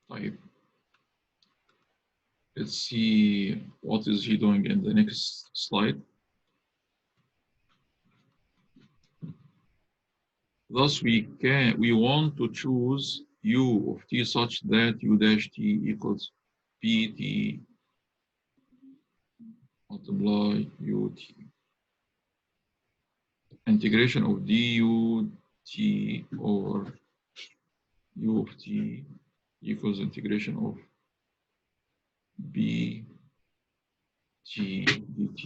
طيب. Let's see what is he doing in the next slide. Thus we want to choose u of t such that u dash t equals pt multiply ut. Integration of du t over u of t equals integration of b t dt.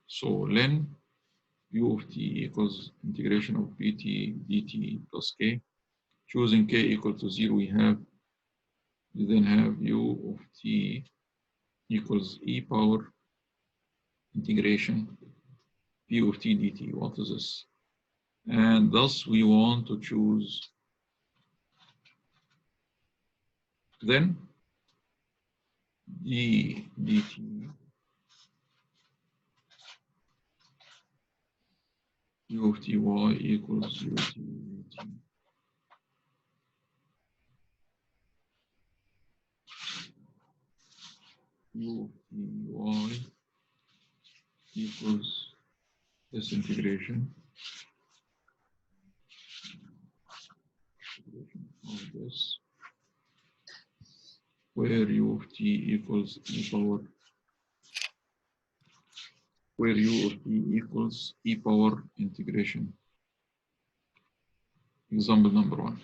So len u of t equals integration of bt dt plus k. Choosing k equal to 0, we then have u of t equals e power integration p of t dt. What is this? And thus we want to choose then d dt u of ty equals u of t dt. U of ty equals this integration of this, where u of t equals e power, where u of t equals e power integration. Example number 1.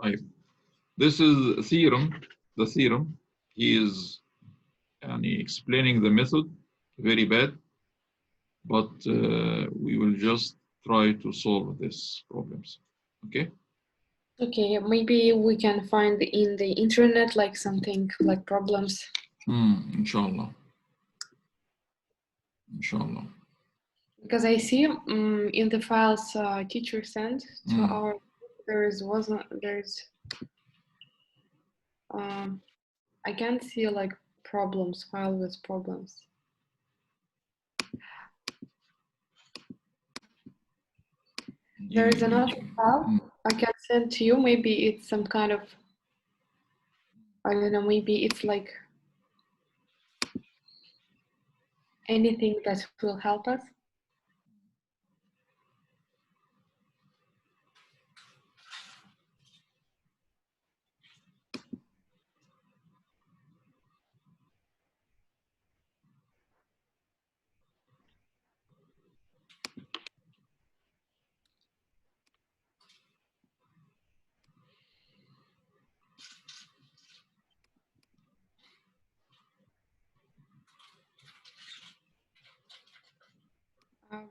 Type. This is a theorem. The theorem is explaining the method very bad, but we will just try to solve these problems. Okay. Okay, maybe we can find in the internet like something like problems. Inshallah. Inshallah. Because I see in the files teacher sent to our, there's I can't see like problems, file with problems. There is another file I can send to you. Maybe it's some kind of, I don't know, maybe it's like anything that will help us.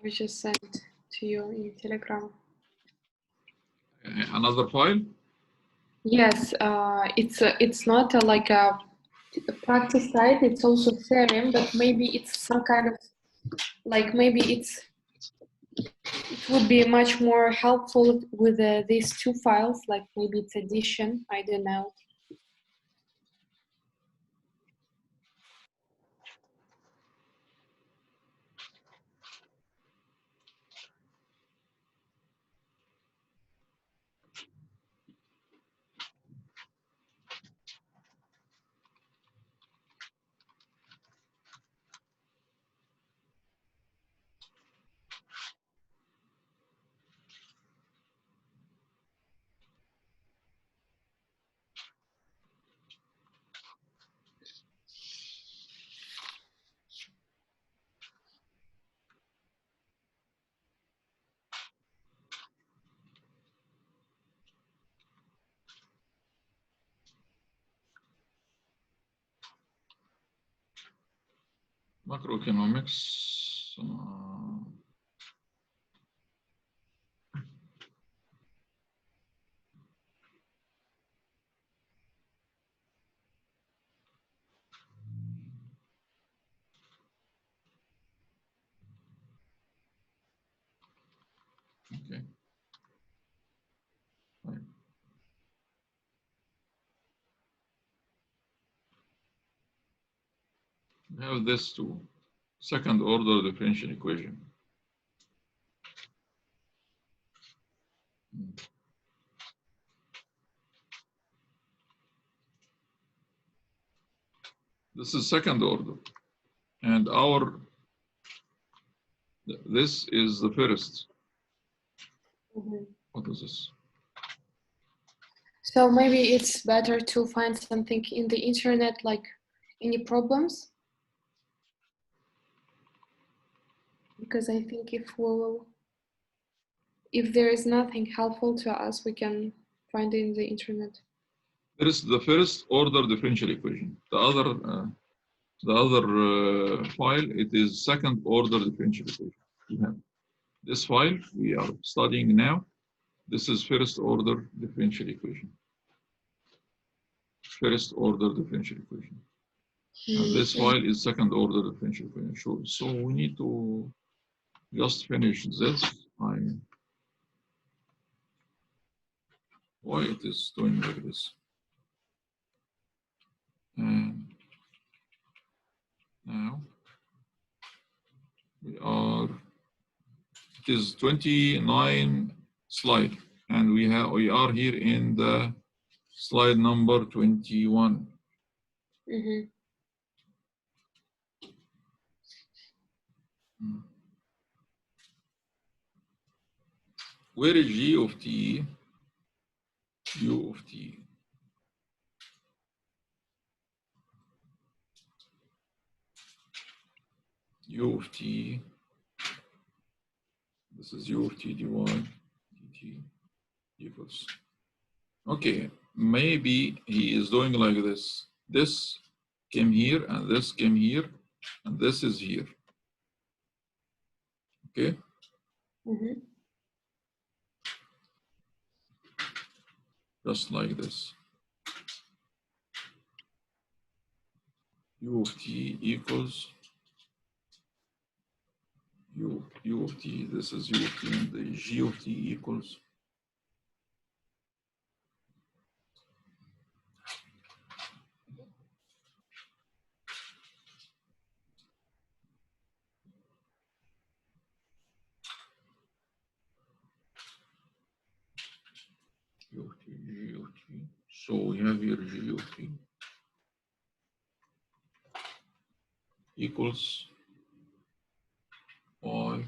We just sent to you in Telegram. Another file? Yes, it's not like a practice site. It's also theorem, but maybe it's some kind of like maybe it would be much more helpful with these two files. Like maybe it's addition. I don't know. Macroeconomics. Okay. Fine. We have this too. Second order differential equation. This is second order. And this is the first. Mm-hmm. What is this? So maybe it's better to find something in the internet, like any problems. Because I think if there is nothing helpful to us, we can find it in the internet. There is the first order differential equation. The other file, it is second order differential equation. We have this file we are studying now. This is first order differential equation. First order differential equation. And this file is second order differential equation. Sure. So we need to just finish this. Why it is doing like this? And now it is 29 slide, and we are here in the slide number 21. Mm-hmm. Where is G of T? U of T. U of T. This is U of T dy dt equals. Okay, maybe he is doing like this. This came here, and this came here, and this is here. Okay? Mm-hmm. Just like this. U of T equals U of T. This is U of T, and the G of T equals G of t. So we have here G of t equals y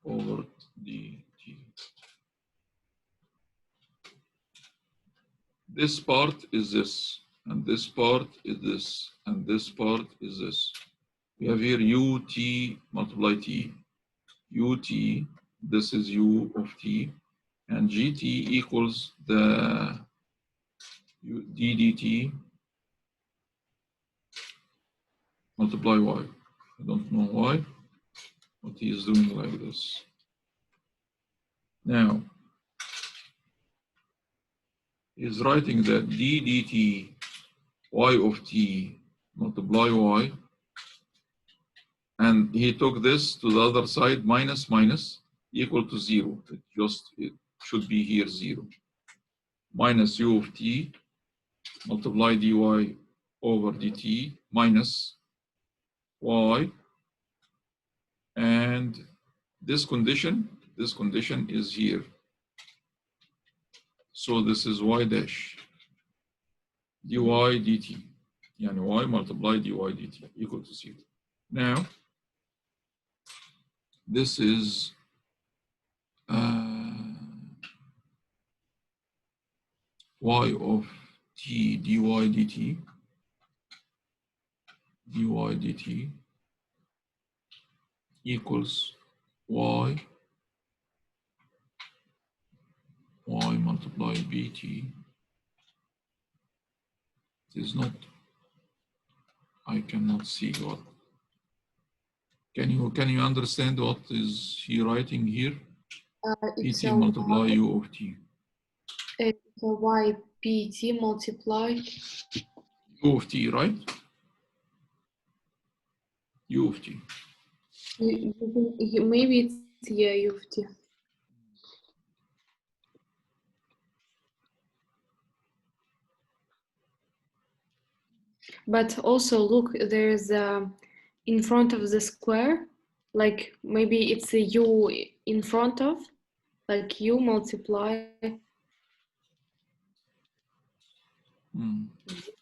over dt. This part is this, and this part is this, and this part is this. We have here ut multiply t. Ut, this is u of t, and gt equals the d dt multiply y. I don't know why, but he is doing like this. Now, he's writing that d dt y of t multiply y, and he took this to the other side, minus minus equal to 0. It should be here 0. Minus u of t multiply dy over dt minus y, and this condition is here. So this is y dash dy dt, yani y multiply dy dt equal to 0. Now, this is y of t dy dt equals y multiply bt. It is not, I cannot see what. Can you understand what is he writing here? It's pt multiply u of t. It's a y pt multiply U of t, right? U of t. Maybe it's u of t. But also look, there's in front of the square, like maybe it's a u in front of, like u multiply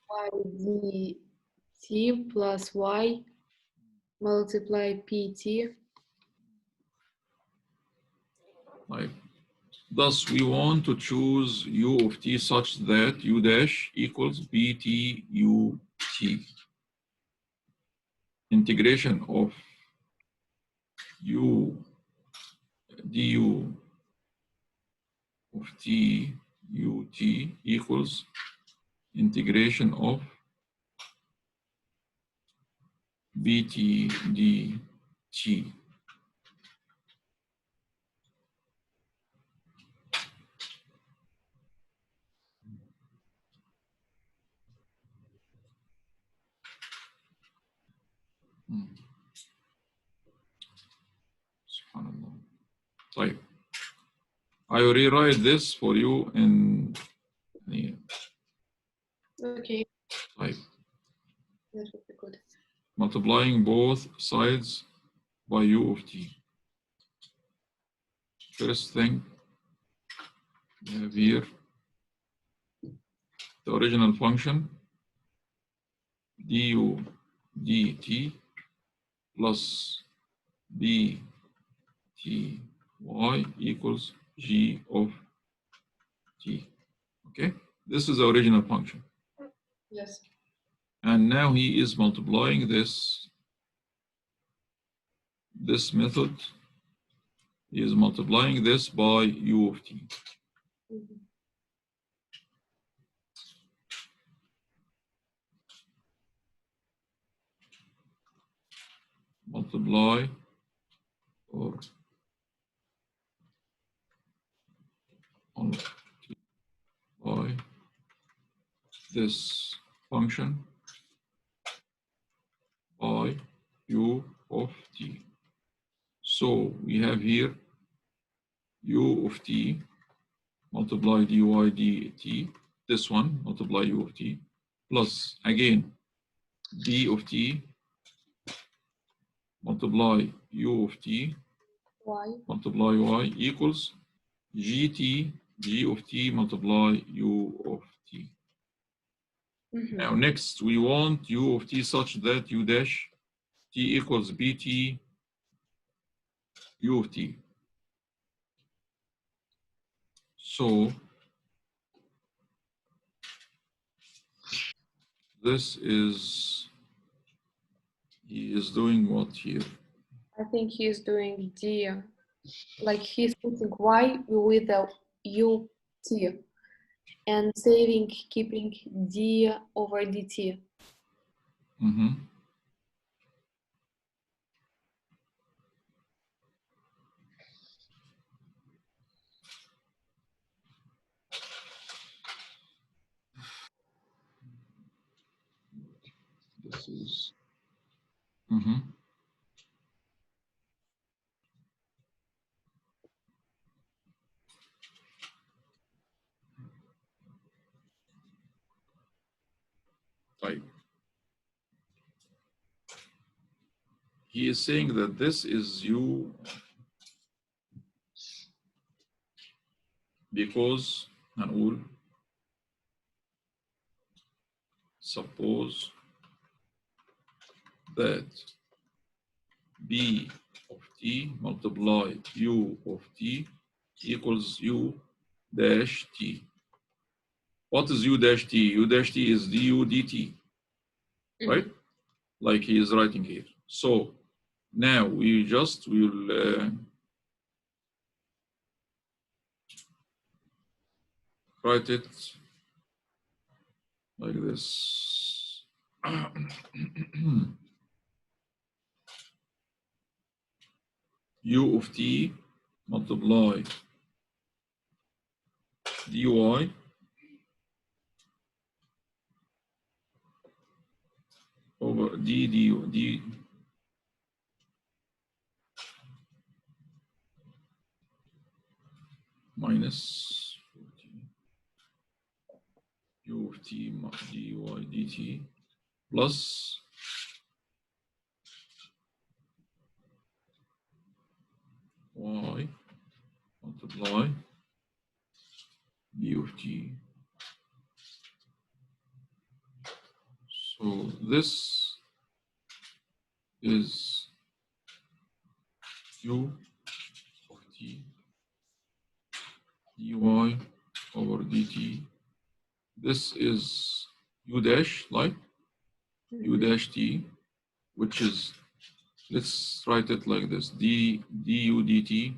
y dt plus y multiply pt. Right. Thus, we want to choose u of t such that u dash equals bt u t. Integration of u du of t ut equals integration of bt dt. Subhanallah. Right. I will rewrite this for you in Okay. Right. That would be good. Multiplying both sides by u of t. First thing, we have here the original function du dt plus b t y equals g of t. Okay, this is the original function. Yes. And now he is multiplying this method. He is multiplying this by u of t. Multiply or multiply this function by u of t. So we have here u of t multiply dy dt, this one multiply u of t, plus again b of t multiply u of t Y multiply y equals gt g of t multiply u of t. Now next we want u of t such that u dash t equals bt u of t. So this is, he is doing what here? I think he is doing d, like he's putting y with the u t and saving, keeping d over dt. This is type. He is saying that this is u because هنقول suppose that b of t multiply u of t equals u dash t. What is u dash t? U dash t is du dt, right? Like he is writing here. So now we just will write it like this. U of t multiply dy over d minus u of t dy dt plus y multiply b of t. So this is u of t dy over dt. This is u dash, like u dash t, which is, let's write it like this, du dt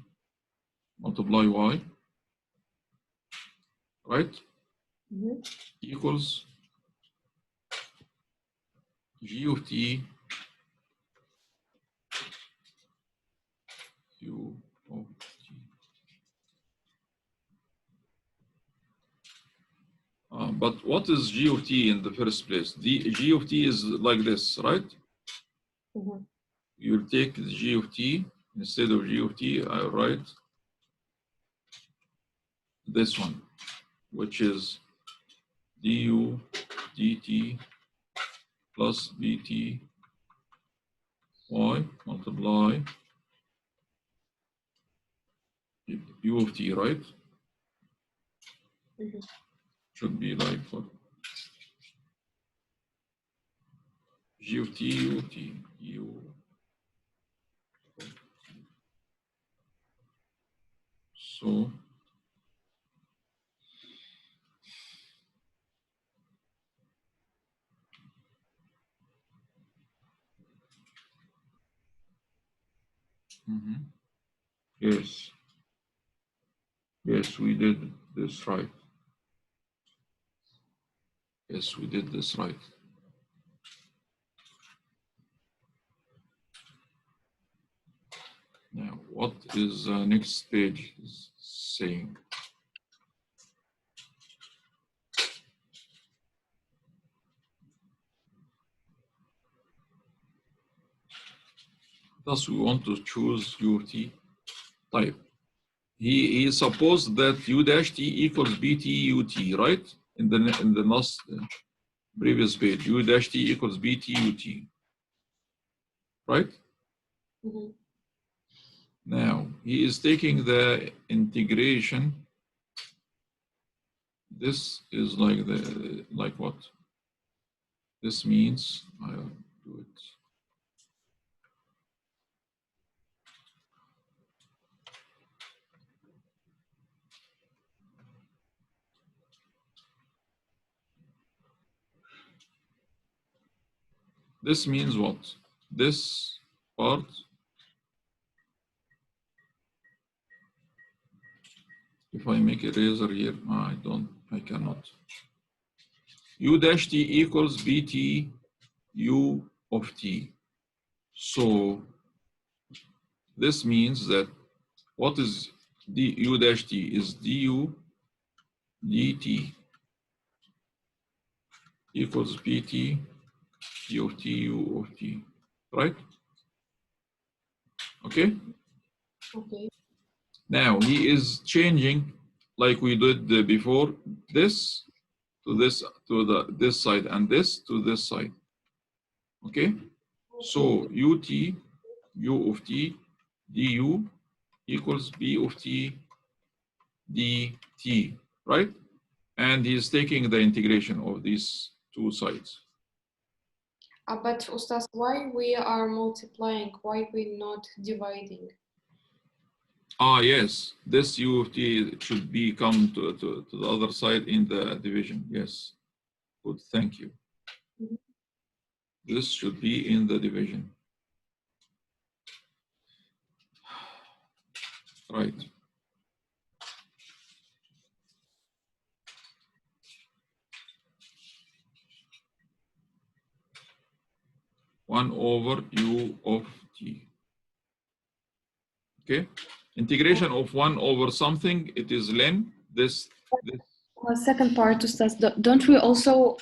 multiply y, right? Equals g of t u of t. But what is g of t in the first place? G of t is like this, right? You'll take the g of t, instead of g of t, I write this one, which is du dt plus bt y multiply u of t, right? Should be like what? G of t, u of t, u. So yes, we did this right. Yes, we did this right. Now, what is the next page saying? Thus, we want to choose u of t type. He supposed that u dash t equals bt ut, right? In the last previous page, u dash t equals bt ut, right? Now he is taking the integration this is like what? This means I'll do it. This means what? This part, if I make a razor here, I cannot. U dash t equals bt u of t. So this means that what is du dash t is du dt equals bt u of t u of t, right? Okay? Okay. Now he is changing like we did before, this to this to this side and this to this side. Okay? So ut u of t du equals b of t dt, right? And he's taking the integration of these two sides. But Ustaz, why we are multiplying? Why we not dividing? Yes, this u of t should be come to the other side in the division. Yes, good, thank you. Mm-hmm. This should be in the division. Right. One over u of t. Okay. Integration of 1 over something, it is len. This. Second part, Ustaz, don't we also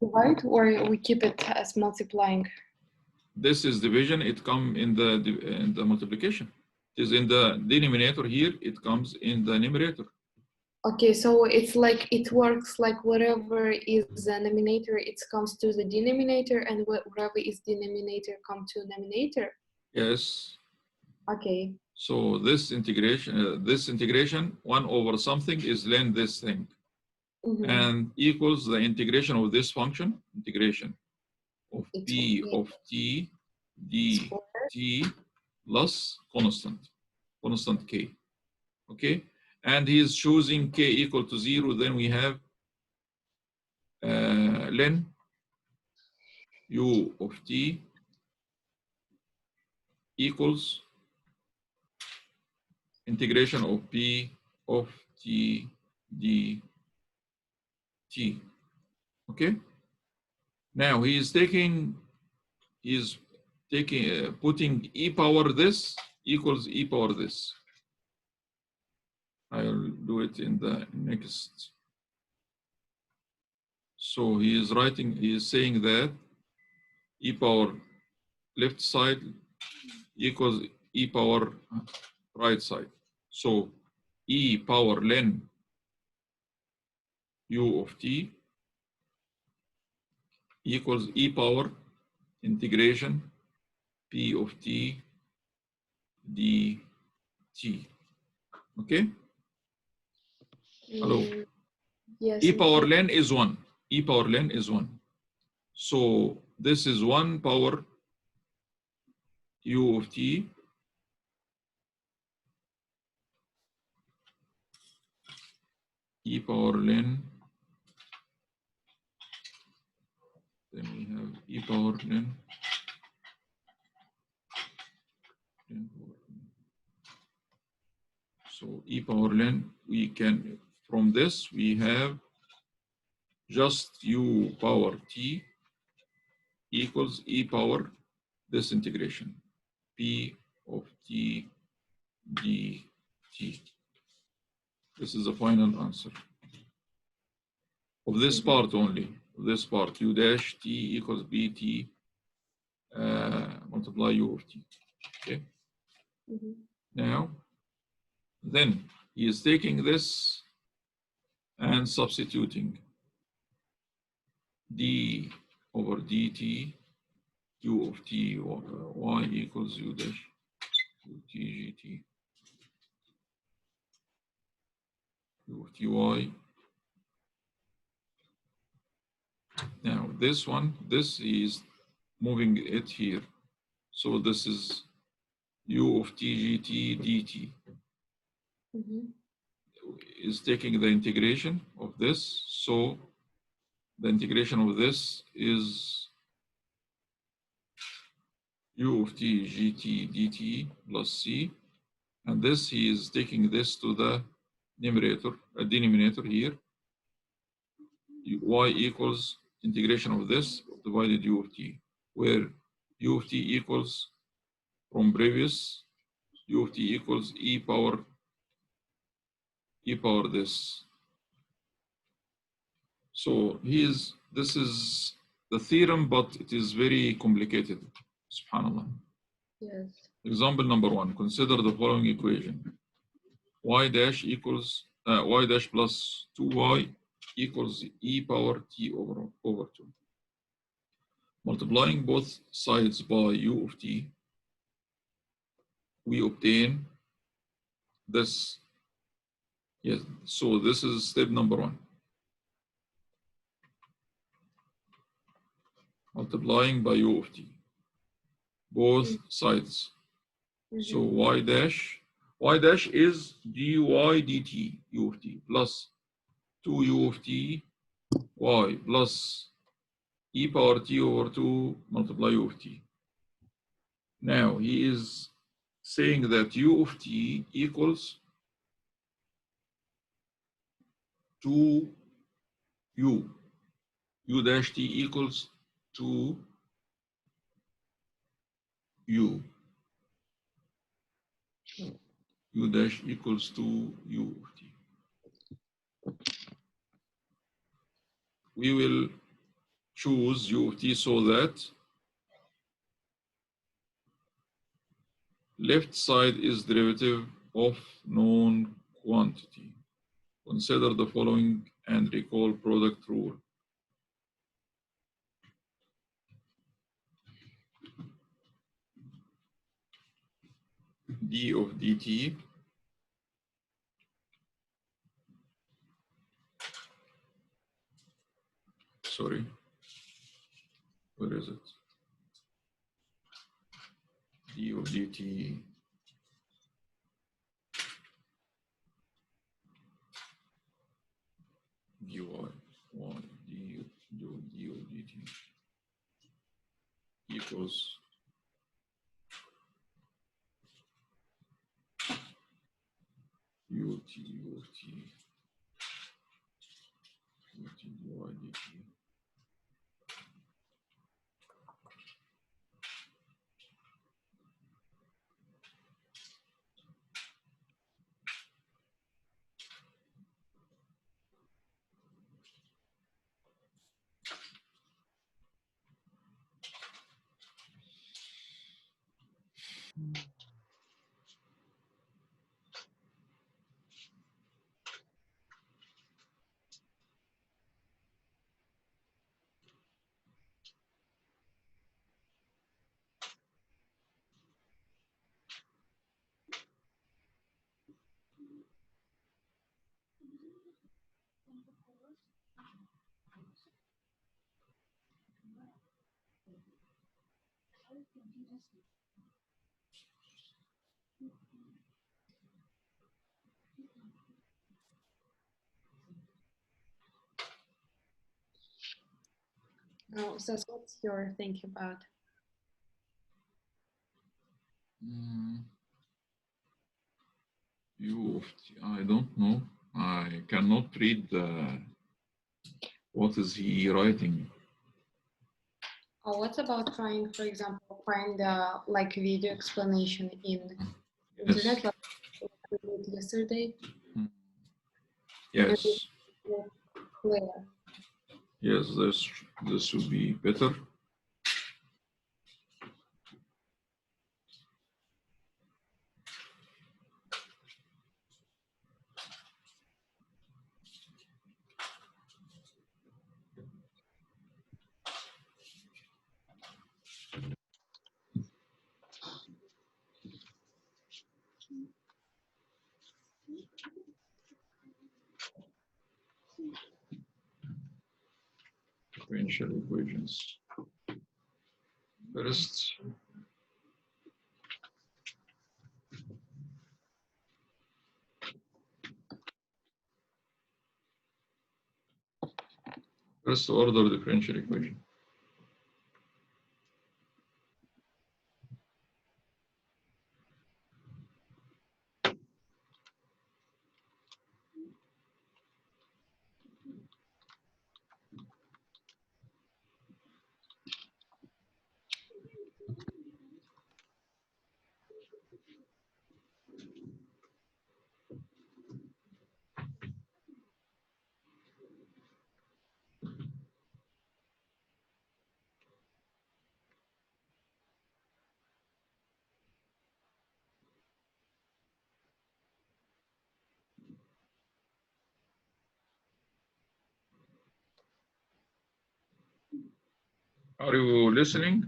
divide, or we keep it as multiplying? This is division, it comes in the multiplication. It is in the denominator here, it comes in the numerator. Okay, so it's like it works like whatever is the numerator, it comes to the denominator, and whatever is denominator come to numerator. Yes. Okay. So this integration 1 over something is len this thing. Mm-hmm. And equals the integration of this function, integration of p of t dt plus constant k. Okay, and he is choosing k equal to 0. Then we have len u of t equals integration of p of t dt. Okay. Now putting e power this equals e power this. I'll do it in the next. So he is saying that e power left side equals e power right side. So e power len u of t equals e power integration p of t dt. Okay? Hello? Yes. E power len is 1. E power len is 1. So this is 1 power u of t e power len. Then we have e power len. So e power len, we can, from this, we have just u power t equals e power this integration, p of t dt. This is the final answer. Of this part only, of this part, u dash t equals bt multiply u of t. Okay. Now, then he is taking this and substituting d over dt u of t y equals u dash u t gt u of ty this one, this is moving it here. So this is u of t gt dt is taking the integration of this. So the integration of this is u of t gt dt plus c. And this, he is taking this to the numerator, denominator here. Y equals integration of this divided u of t, where u of t equals, from previous, u of t equals e power this. So this is the theorem, but it is very complicated. Subhanallah. Yes. Example number 1. Consider the following equation. Y dash equals y dash plus 2y equals e power t over 2. Multiplying both sides by u of t, we obtain this. Yes, so this is step number 1. Multiplying by u of t, both sides. So y dash is dy dt u of t plus 2 u of t y plus e power t over 2 multiply u of t. Now he is saying that u of t equals 2 u dash t equals 2 u dash equals 2 u of t. We will choose u of t so that left side is derivative of known quantity. Consider the following and recall product rule. d of dt sorry, where is it? d of dt dy d of dt equals u of t dy dt. Oh, so what's your thinking about? U of t, I don't know. I cannot read what is he writing. Oh, what about trying, for example, find like video explanation in internet, like we did yesterday? Yes. Clear. Yes, this would be better. differential equations. First, first order differential equation. Are you listening?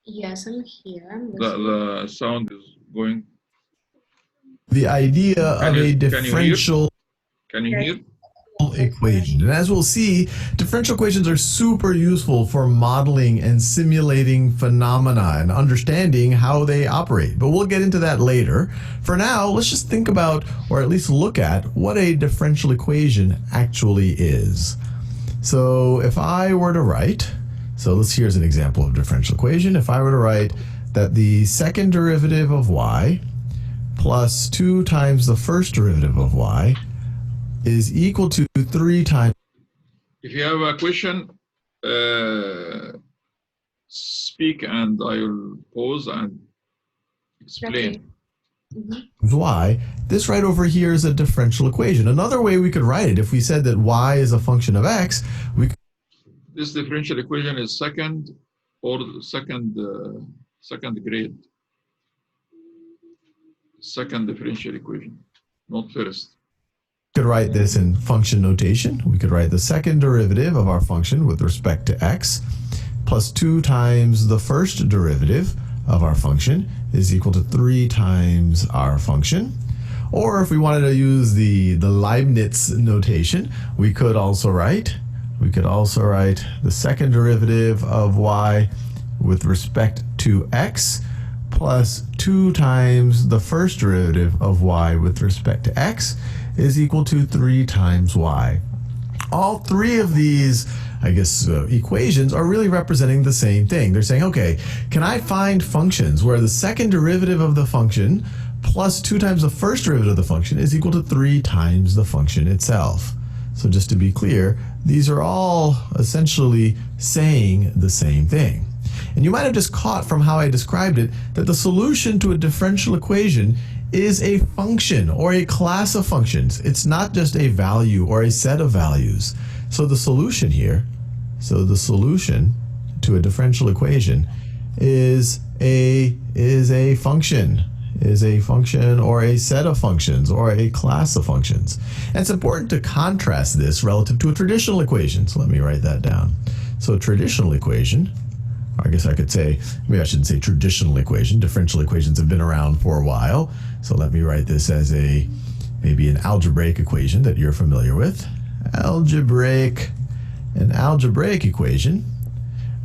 Yes, I'm here. The sound is going. The idea of a differential Can you hear? equation. And as we'll see, differential equations are super useful for modeling and simulating phenomena and understanding how they operate. But we'll get into that later. For now, let's just think about, or at least look at, what a differential equation actually is. So if I were to write, here's an example of differential equation. If I were to write that the second derivative of y plus 2 times the first derivative of y is equal to 3 times. If you have a question, speak and I will pause and explain. Okay. Y, this right over here is a differential equation. Another way we could write it, if we said that y is a function of x, we could. This differential equation is second grade. Second differential equation, not first. Could write this in function notation. We could write the second derivative of our function with respect to x plus 2 times the first derivative of our function is equal to 3 times our function. Or if we wanted to use the Leibniz notation, we could also write the second derivative of y with respect to x plus 2 times the first derivative of y with respect to x is equal to 3 times y. All three of these, equations are really representing the same thing. They're saying, okay, can I find functions where the second derivative of the function plus 2 times the first derivative of the function is equal to 3 times the function itself? So just to be clear, these are all essentially saying the same thing. And you might have just caught from how I described it that the solution to a differential equation is a function or a class of functions. It's not just a value or a set of values. So the solution to a differential equation is a function or a set of functions or a class of functions. And it's important to contrast this relative to a traditional equation. So let me write that down. So a traditional equation, I guess I could say, maybe I shouldn't say traditional equation. Differential equations have been around for a while. So let me write this as maybe an algebraic equation that you're familiar with. An algebraic equation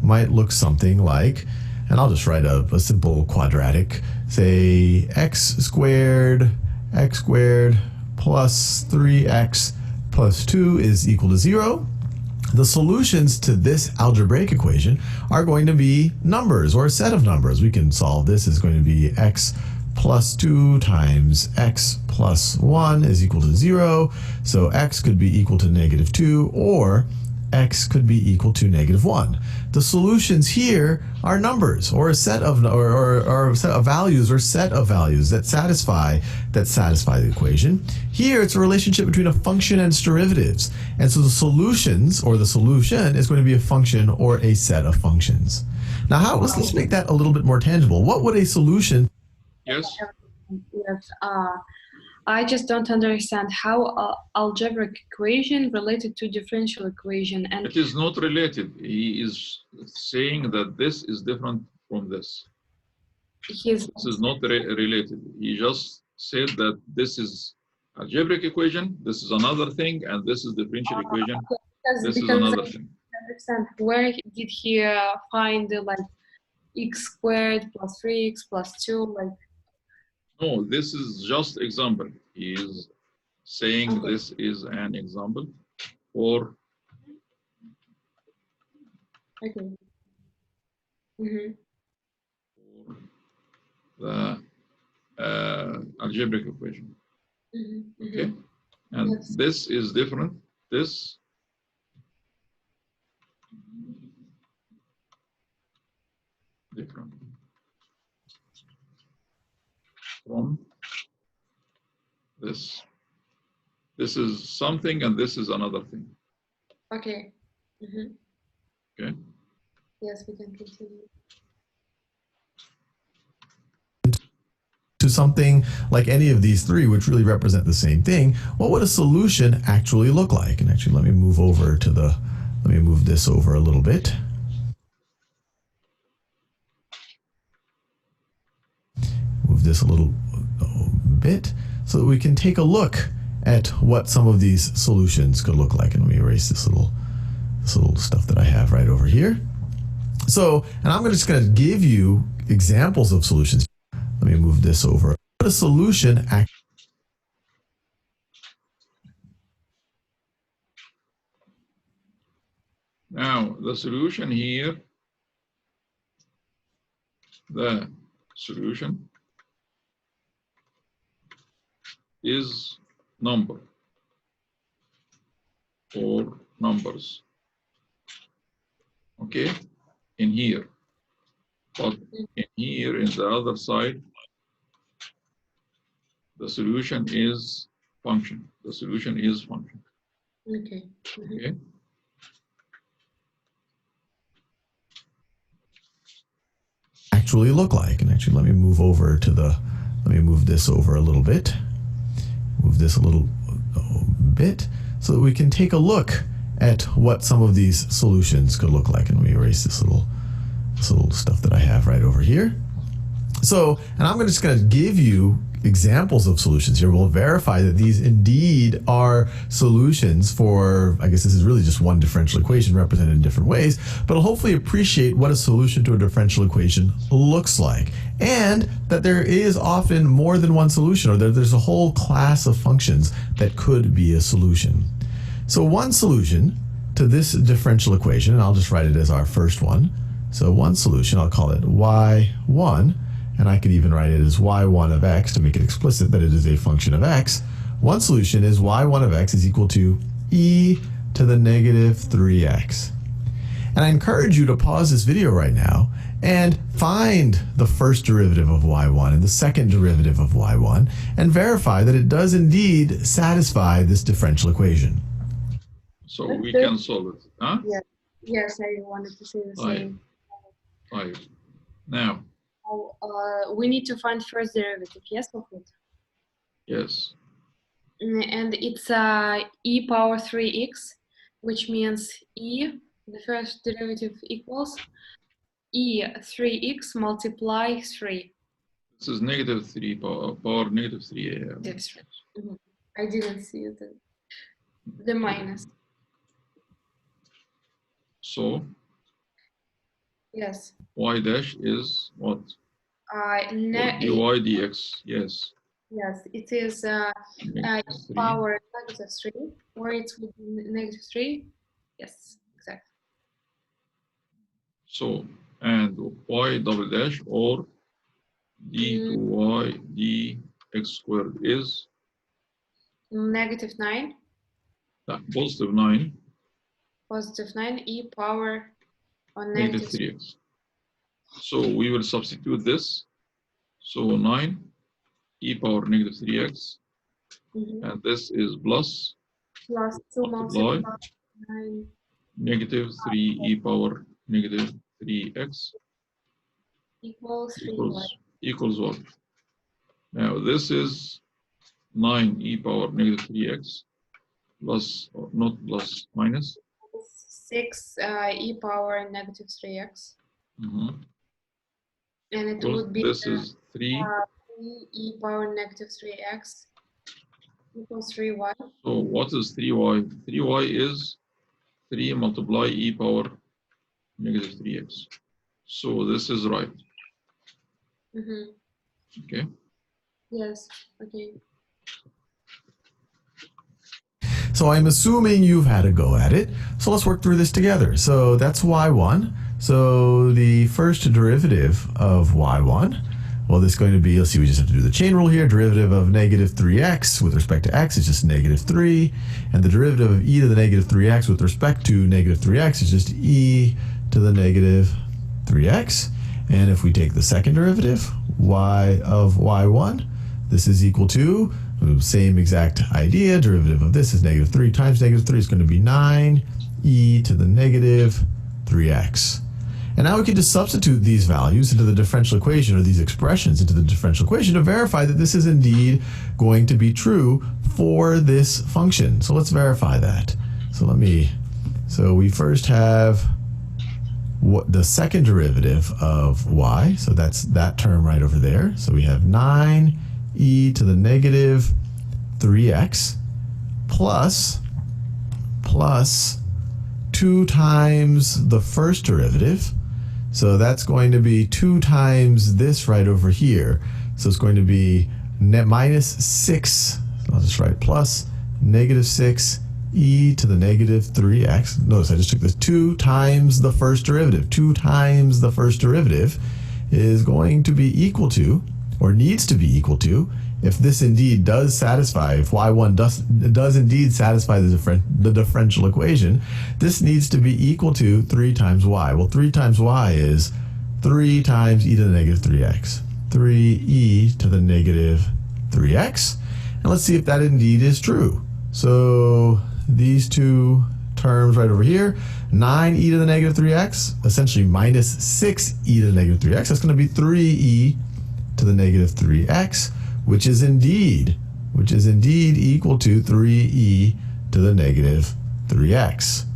might look something like, and I'll just write a simple quadratic, say x squared plus 3x plus 2 is equal to 0. The solutions to this algebraic equation are going to be numbers or a set of numbers. We can solve this as going to be x plus 2 times x plus 1 is equal to 0. So x could be equal to -2 or x could be equal to -1. The solutions here are numbers or a set of values or set of values that satisfy the equation. Here it's a relationship between a function and its derivatives. And so the solution is going to be a function or a set of functions. Now let's make that a little bit more tangible. What would a solution? Yes. Yes. I just don't understand how algebraic equation related to differential equation. And it is not related. He is saying that this is different from this. This is not related. He just said that this is algebraic equation, this is another thing, and this is differential equation. This is another thing. Understand where did he find like x squared plus 3x plus 2 like? No, this is just example. He is saying Okay. this is an example for Okay. the algebraic equation. Okay, and Yes. this is different. This different from this. This is something, and this is another thing. Okay. Okay. Yes, we can continue. To something like any of these three, which really represent the same thing, what would a solution actually look like? And actually, let me move over to the, let me move this over a little bit. Move this a little bit so that we can take a look at what some of these solutions could look like. And let me erase this little stuff that I have right over here. So, and I'm just going to give you examples of solutions. Let me move this over. What a solution Now, the solution here, the solution is number or numbers. Okay, in here. But in here, in the other side, the solution is function. The solution is function. Okay. Okay. actually look like. And actually, let me move over to the, let me move this over a little bit. Move this a little bit so that we can take a look at what some of these solutions could look like. And let me erase this little stuff that I have right over here. So, and I'm just going to give you examples of solutions here. We'll verify that these indeed are solutions for, I guess this is really just one differential equation represented in different ways, but I'll hopefully appreciate what a solution to a differential equation looks like, and that there is often more than one solution, or there's a whole class of functions that could be a solution. So one solution to this differential equation, and I'll just write it as our first one. So one solution, I'll call it y1, and I could even write it as y1 of x to make it explicit that it is a function of x. One solution is y1 of x is equal to e to the negative 3x. And I encourage you to pause this video right now and find the first derivative of y1 and the second derivative of y1 and verify that it does indeed satisfy this differential equation. So we can solve it. Huh? Yes. Yes, I wanted to say the same. Five. Now. We need to find first derivative, yes, of it? Yes. And it's e power 3x, which means e, the first derivative equals e 3x multiply 3. This is negative 3 power negative 3. That's right. I didn't see it. The minus. So, yes. Y dash is what? dy dx, yes. Yes, it is power negative 3, or it's with negative 3. Yes, exactly. So, and y double dash or d to y dx squared is? Negative 9. Positive 9. Positive 9 e power on negative 3x. So we will substitute this. So 9 e power negative 3x. And this is plus 2 multiply 9 negative 3 e power negative 3x equals what? Now this is 9 e power negative 3x plus, not plus, minus 6 e power negative 3x. And it would be this is 3 e power negative 3x equals 3y. So what is 3y? 3y is 3 multiply e power negative 3x. So this is right. Okay. Yes. Okay. So I'm assuming you've had a go at it. So let's work through this together. So that's y1. So the first derivative of y1, well, this is going to be, let's see, we just have to do the chain rule here. Derivative of negative 3x with respect to x is just negative 3. And the derivative of e to the negative 3x with respect to negative 3x is just e to the negative 3x. And if we take the second derivative, y of y1, this is equal to, same exact idea, derivative of this is negative 3 times negative 3 is going to be 9e to the negative 3x. And now we can just substitute these values into the differential equation, or these expressions into the differential equation, to verify that this is indeed going to be true for this function. So let's verify that. So we first have what the second derivative of y, so that's that term right over there. So we have 9e to the negative 3x plus 2 times the first derivative. So that's going to be 2 times this right over here. So it's going to be minus 6, I'll just write plus negative 6 e to the negative 3x. Notice I just took this 2 times the first derivative. 2 times the first derivative is going to be equal to, or needs to be equal to, if this indeed does satisfy, if y1 does indeed satisfy the differential equation, this needs to be equal to 3 times y. Well, 3 times y is 3 times e to the negative 3x. 3e to the negative 3x. And let's see if that indeed is true. So these two terms right over here, 9e to the negative 3x, essentially minus 6e to the negative 3x. That's going to be 3e to the negative 3x, which is indeed equal to 3e to the negative 3x.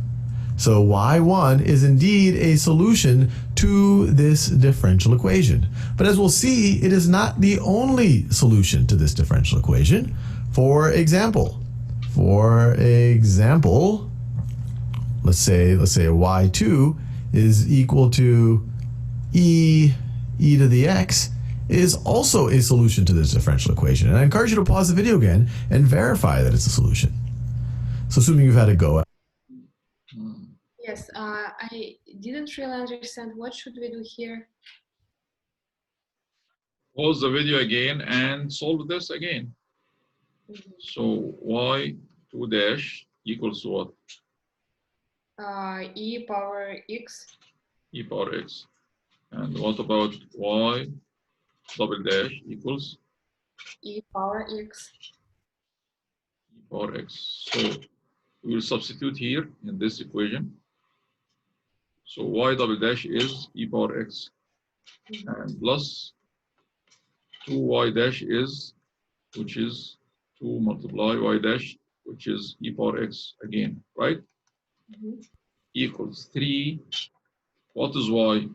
So y1 is indeed a solution to this differential equation. But as we'll see, it is not the only solution to this differential equation. For example, let's say y2 is equal to e to the x is also a solution to this differential equation. And I encourage you to pause the video again and verify that it's a solution. So assuming you've had a go at it. Yes, I didn't really understand. What should we do here? Pause the video again and solve this again. So y2 dash equals what? E power x. E power x. And what about y double dash equals? E power x. E power x. So we will substitute here in this equation. So y double dash is e power x. And plus 2y dash is, which is 2 multiply y dash, which is e power x again, right? Equals 3. What is y?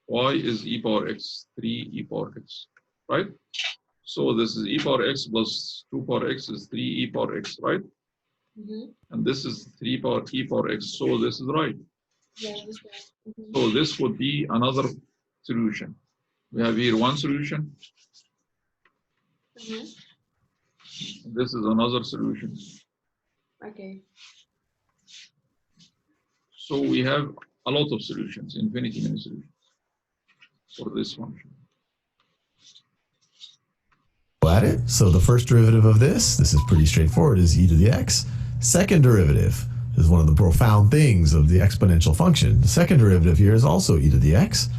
Y is e power x, 3 e power x, right? So this is e power x plus 2 power x is 3 e power x, right? And this is 3 power e power x, so this is right. Yeah, this one. So this would be another solution. We have here one solution. This is another solution. Okay. So we have a lot of solutions, infinity many solutions for this function. At it. So the first derivative of this is pretty straightforward, is e to the x. Second derivative is one of the profound things of the exponential function. The second derivative here is also e to the x.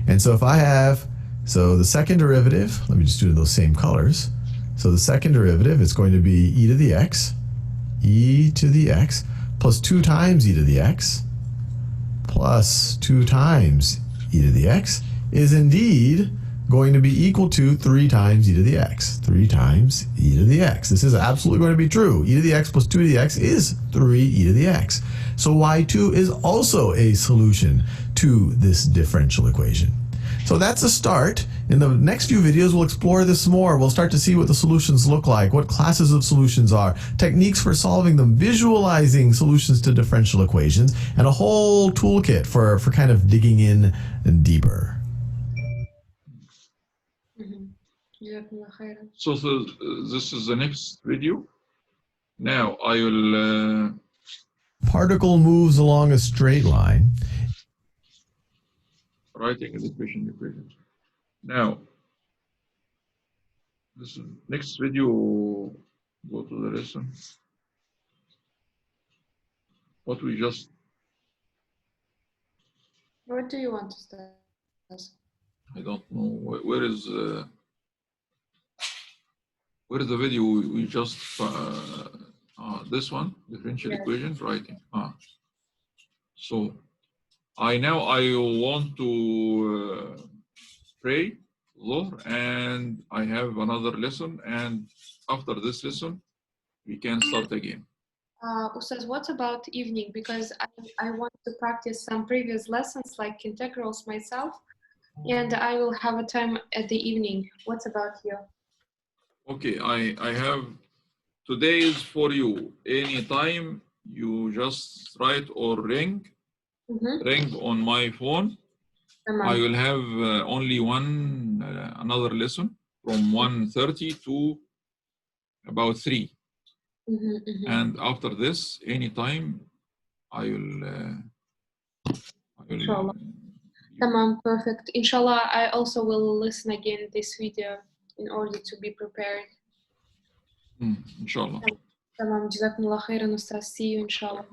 And so if I have, so the second derivative, let me just do those same colors. So the second derivative is going to be e to the x plus 2 times e to the x plus 2 times e to the x is indeed going to be equal to 3 times e to the x. 3 times e to the x. This is absolutely going to be true. E to the x plus 2 to the x is 3 e to the x. So y2 is also a solution to this differential equation. So that's a start. In the next few videos, we'll explore this more. We'll start to see what the solutions look like, what classes of solutions are, techniques for solving them, visualizing solutions to differential equations, and a whole toolkit for kind of digging in deeper. So this is the next video. Now I will... Particle moves along a straight line. Writing the equation. Now, this is next video. Go to the lesson. What we just... What do you want to start? I don't know. Where is the video we just... this one, differential equation, writing. So I want to pray Dhuhr, and I have another lesson, and after this lesson we can start again. Ustaz, what about evening? Because I want to practice some previous lessons like integrals myself, and I will have a time at the evening. What about you? Okay, I have... Today is for you. Anytime you just write or ring on my phone. I will have only another lesson from 1:30 to about 3. And after this, anytime I will... Inshallah. Tamam, perfect. Inshallah, I also will listen again this video in order to be prepared. Inshallah. Tamam, jazakumullah khairan, Ustaz. See you, inshallah.